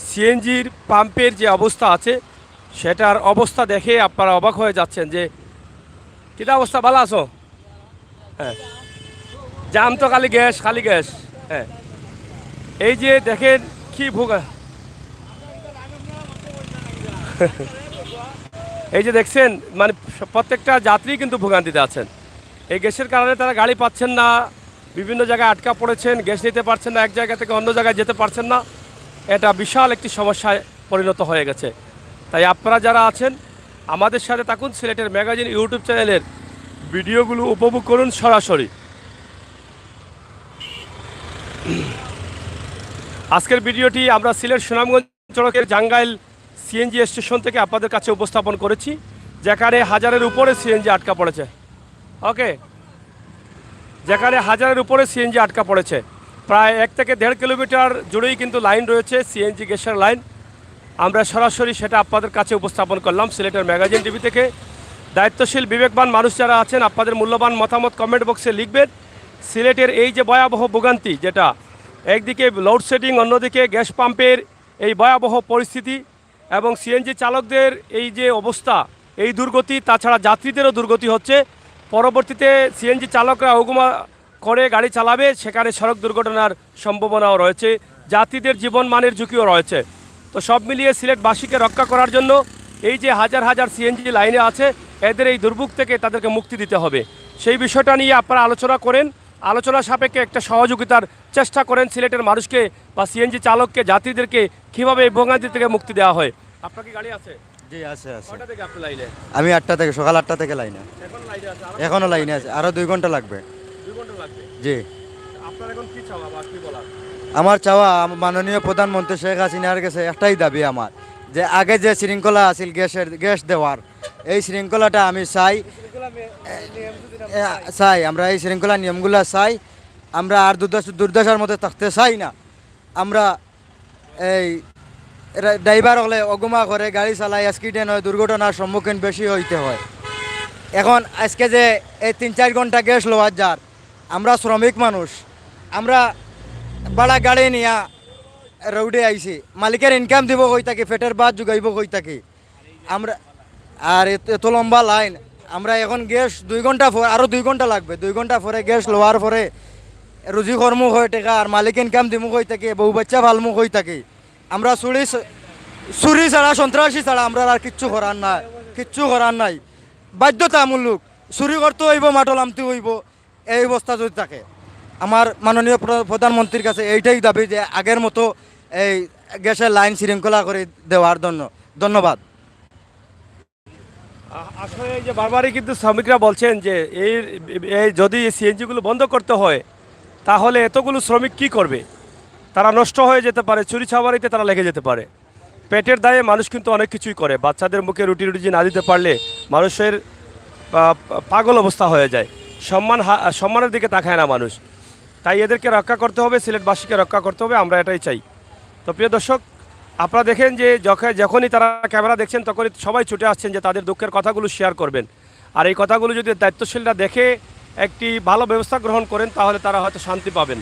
সিএনজির পাম্পের যে অবস্থা আছে, সেটার অবস্থা দেখে আপনারা অবাক হয়ে যাচ্ছেন যে কিটা অবস্থা। ভালো আছো? হ্যাঁ, জাম তো খালি গ্যাস, খালি গ্যাস। হ্যাঁ, এই যে দেখেন কি ভোগা, এই যে দেখছেন, মানে প্রত্যেকটা যাত্রী কিন্তু ভোগান্তিতে আছেন। এই গ্যাসের কারণে তারা গাড়ি পাচ্ছেন না, বিভিন্ন জায়গায় আটকা পড়েছেন, গ্যাস নিতে পারছেন না, এক জায়গা থেকে অন্য জায়গায় যেতে পারছেন না। এটা বিশাল একটি সমস্যায় পরিণত হয়ে গেছে। তাই আপনারা যারা আছেন আমাদের সাথে থাকুন, সিলেটের ম্যাগাজিন ইউটিউব চ্যানেলের ভিডিওগুলো উপভোগ করুন সরাসরি। আজকের ভিডিওটি আমরা সিলেট সুনামগঞ্জ সড়কের জাঙ্গাইল সিএনজি স্টেশন থেকে আপনাদের কাছে উপস্থাপন করেছি, যেখানে হাজারের উপরে সিএনজি আটকা পড়েছে। ওকে, যেখানে হাজারের উপরে সিএনজি আটকা পড়েছে, প্রায় 1 থেকে 1.5 কিলোমিটার জুড়েই কিন্তু লাইন রয়েছে, সিএনজি গ্যাসের লাইন। আমরা সরাসরি সেটা আপনাদের কাছে উপস্থাপন করলাম সিলেটের ম্যাগাজিন টিভি থেকে। দায়িত্বশীল বিবেকবান মানুষ যারা আছেন, আপনাদের মূল্যবান মতামত কমেন্ট বক্সে লিখবেন। সিলেটের এই যে ভয়াবহ ভোগান্তি, যেটা একদিকে লোডশেডিং, অন্যদিকে গ্যাস পাম্পের এই ভয়াবহ পরিস্থিতি এবং সিএনজি চালকদের এই যে অবস্থা, এই দুর্গতি, তাছাড়া যাত্রীদেরও দুর্গতি হচ্ছে। পরবর্তীতে সিএনজি চালকরা হুকুমা করে গাড়ি চালাবে, সেখানে সড়ক দুর্ঘটনার সম্ভাবনাও রয়েছে, যাত্রীদের জীবন মানের ঝুঁকিও রয়েছে। তো সব মিলিয়ে সিলেটবাসীকে রক্ষা করার জন্য এই যে হাজার হাজার সিএনজি লাইনে আছে, এদের এই দুর্ভোগ থেকে তাদেরকে মুক্তি দিতে হবে। সেই বিষয়টা নিয়ে আপনারা আলোচনা করেন, আলোচনা সাপেক্ষে একটা সহযোগিতার চেষ্টা করেন সিলেটের মানুষকে বা সিএনজি চালককে, যাত্রীদেরকে কীভাবে এই ভোগান্তি থেকে মুক্তি দেওয়া হয়। আপনার কি গাড়ি আছে? জি আছে আছে। কয়টা থেকে আপনি লাইনে? আমি 8টা থেকে, সকাল 8টা থেকে লাইনে। এখন লাইনে আছে? এখনো লাইনে আছে, আরো 2 ঘন্টা লাগবে। 2 ঘন্টা লাগবে? জি। আপনার এখন কি চাওয়া বা কি বলার? আমার চাওয়া, মাননীয় প্রধানমন্ত্রী শেখ হাসিনার কাছে একটাই দাবি আমার, যে আগে যে শৃঙ্খলা আছিল গ্যাস দেওয়ার, এই শৃঙ্খলাটা আমি চাই। আমরা এই শৃঙ্খলা নিয়মগুলো চাই। আমরা আর দুর্দশার মধ্যে থাকতে চাই না। আমরা এই ড্রাইভার হলে অগুমা করে গাড়ি চালায়, অ্যাক্সিডেন্ট হয়, দুর্ঘটনার সম্মুখীন বেশি হইতে হয়। এখন আজকে যে এই 3-4 ঘন্টা গ্যাস লোয়ার যার, আমরা শ্রমিক মানুষ, আমরা বাড়া গাড়ি নিয়ে রোডে আইছি, মালিকের ইনকাম দিব কই থাকি, পেটের ভাত যোগাইব কই থাকি আমরা। আর এত লম্বা লাইন, আমরা এখন গ্যাস 2 ঘন্টা পর, আরও 2 ঘন্টা লাগবে, 2 ঘন্টা পরে গ্যাস লোয়ার পরে রুজি কর্ম হয়ে টেকা, আর মালিক ইনকাম দিমু কই থাকি, বউ বাচ্চা ভালমু কই থাকি। আমরা চুরি ছাড়া, সন্ত্রাসী ছাড়া আমরা আর কিচ্ছু করার নাই, বাধ্যতামূলক চুরি করতে হইব, মাটল আনতে হইব। এই অবস্থা যদি থাকে, আমার মাননীয় প্রধানমন্ত্রীর কাছে এইটাই দাবি যে আগের মতো এই গ্যাসের লাইন শৃঙ্খলা করে দেওয়ার জন্য। ধন্যবাদ। আসলে এই যে বারবারই কিন্তু শ্রমিকরা বলছেন যে এই যদি সিএনজিগুলো বন্ধ করতে হয় তাহলে এতগুলো শ্রমিক কি করবে, তারা নষ্ট হয়ে যেতে পারে, চুরি ছাবারিতে তারা লেগে যেতে পারে। পেটের দায়ে মানুষ কিন্তু অনেক কিছুই করে, বাচ্চাদের মুখে রুটি না দিতে পারলে মানুষের পাগল অবস্থা হয়ে যায়, সম্মানের দিকে তাকায় না মানুষ। তাই এদেরকে রক্ষা করতে হবে, সিলেটবাসীকে রক্ষা করতে হবে, আমরা এটাই চাই। তো প্রিয় দর্শক, আপনারা দেখেন যে যখনই তারা ক্যামেরা দেখছেন তখনই সবাই ছুটে আসছেন যে তাদের দুঃখের কথাগুলো শেয়ার করবেন। আর এই কথাগুলো যদি দায়িত্বশীলরা দেখে একটি ভালো ব্যবস্থা গ্রহণ করেন তাহলে তারা হয়তো শান্তি পাবেন।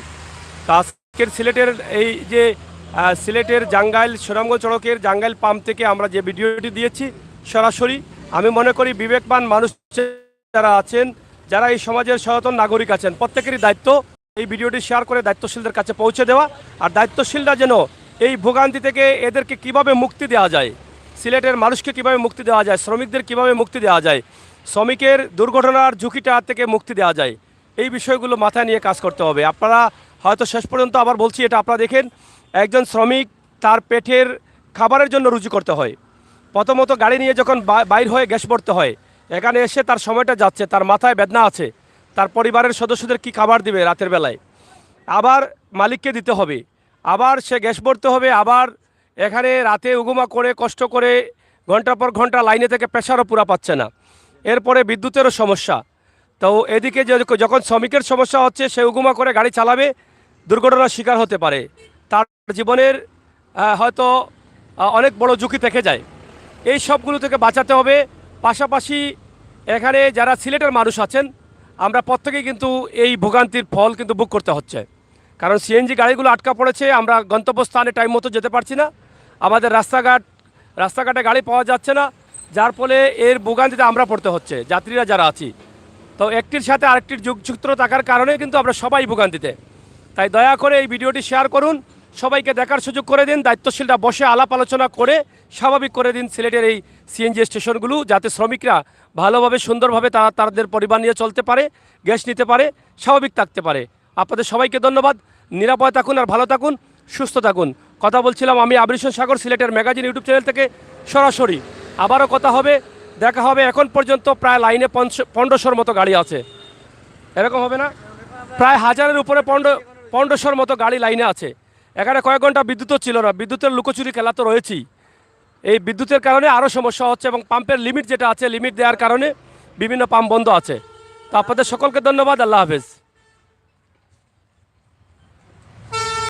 তা আজকের সিলেটের এই যে সিলেটের জাঙ্গাইল সুনামগঞ্জ সড়কের জাঙ্গাইল পাম্প থেকে আমরা যে ভিডিওটি দিয়েছি সরাসরি, আমি মনে করি বিবেকবান মানুষ যারা আছেন, যারা এই সমাজের সচেতন নাগরিক আছেন, প্রত্যেকেরই দায়িত্ব এই ভিডিওটি শেয়ার করে দায়িত্বশীলদের কাছে পৌঁছে দেওয়া। আর দায়িত্বশীলরা যেন এই ভোগান্তি থেকে এদেরকে কিভাবে মুক্তি দেওয়া যায়, সিলেটের মানুষকে কিভাবে মুক্তি দেওয়া যায়, শ্রমিকদের কিভাবে মুক্তি দেওয়া যায়, শ্রমিকের দুর্ঘটনার ঝুঁকিটা থেকে মুক্তি দেওয়া যায়, এই বিষয়গুলো মাথায় নিয়ে কাজ করতে হবে। আপনারা হয়তো শেষ পর্যন্ত আবার বলছি, এটা আপনারা দেখেন, একজন শ্রমিক তার পেটের খাবারের জন্য রুজি করতে হয়। প্রথমত গাড়ি নিয়ে যখন বাইর হয়ে গ্যাস ভরতে হয়, এখানে এসে তার সময়টা যাচ্ছে, তার মাথায় বেদনা আছে, তার পরিবারের সদস্যদের কি খাবার দিবে রাতের বেলায়, আবার মালিককে দিতে হবে, আবার সে গ্যাস ভরতে হবে, আবার এখানে রাতে উগুমা করে কষ্ট করে ঘন্টার পর ঘন্টা লাইনে থেকে প্রেশারও পুরা পাচ্ছে না, এরপরে বিদ্যুতেরও সমস্যা। তো এদিকে যখন শ্রমিকের সমস্যা হচ্ছে, সে উগুমা করে গাড়ি চালাবে, দুর্ঘটনার শিকার হতে পারে, তার জীবনের হয়তো অনেক বড় ঝুঁকি থেকে যায়। এই সবগুলো থেকে বাঁচাতে হবে। পাশাপাশি এখানে যারা সিলেটের মানুষ আছেন, আমরা প্রত্যেকেই কিন্তু এই ভোগান্তির ফল কিন্তু ভোগ করতে হচ্ছে, কারণ সিএনজি গাড়িগুলো আটকা পড়েছে, আমরা গন্তব্যস্থানে টাইম মতো যেতে পারছি না, আমাদের রাস্তাঘাটে গাড়ি পাওয়া যাচ্ছে না, যার ফলে এর ভোগান্তিতে আমরা পড়তে হচ্ছে যাত্রীরা যারা আছি। তো একটির সাথে আরেকটির যুগসূত্র থাকার কারণে কিন্তু আমরা সবাই ভোগান্তিতে। তাই দয়া করে এই ভিডিওটি শেয়ার করুন, সবাইকে দেখার সুযোগ করে দিন, দায়িত্বশীলরা বসে আলাপ আলোচনা করে স্বাভাবিক করে দিন সিলেটের এই সিএনজি স্টেশনগুলো, যাতে শ্রমিকরা ভালোভাবে সুন্দরভাবে তাদের পরিবার নিয়ে চলতে পারে, গ্যাস নিতে পারে, স্বাভাবিক থাকতে পারে। আপনাদের সবাইকে ধন্যবাদ। নিরাপদে থাকুন আর ভালো থাকুন, সুস্থ থাকুন। কথা বলছিলাম আমি আবির হোসেন সাগর, সিলেটের ম্যাগাজিন ইউটিউব চ্যানেল থেকে সরাসরি। আবারও কথা হবে, দেখা হবে। এখন পর্যন্ত প্রায় লাইনে 1500-র মতো গাড়ি আছে, এরকম হবে না, প্রায় 1000-এর উপরে 1500-র মতো গাড়ি লাইনে আছে। এখানে কয়েক ঘন্টা বিদ্যুৎও ছিল না, বিদ্যুতের লুকোচুরি খেলা তো রয়েছেই। এই বিদ্যুতের কারণে আরও সমস্যা হচ্ছে, এবং পাম্পের লিমিট যেটা আছে, লিমিট দেওয়ার কারণে বিভিন্ন পাম্প বন্ধ আছে। তো আপনাদের সকলকে ধন্যবাদ। আল্লাহ হাফেজ।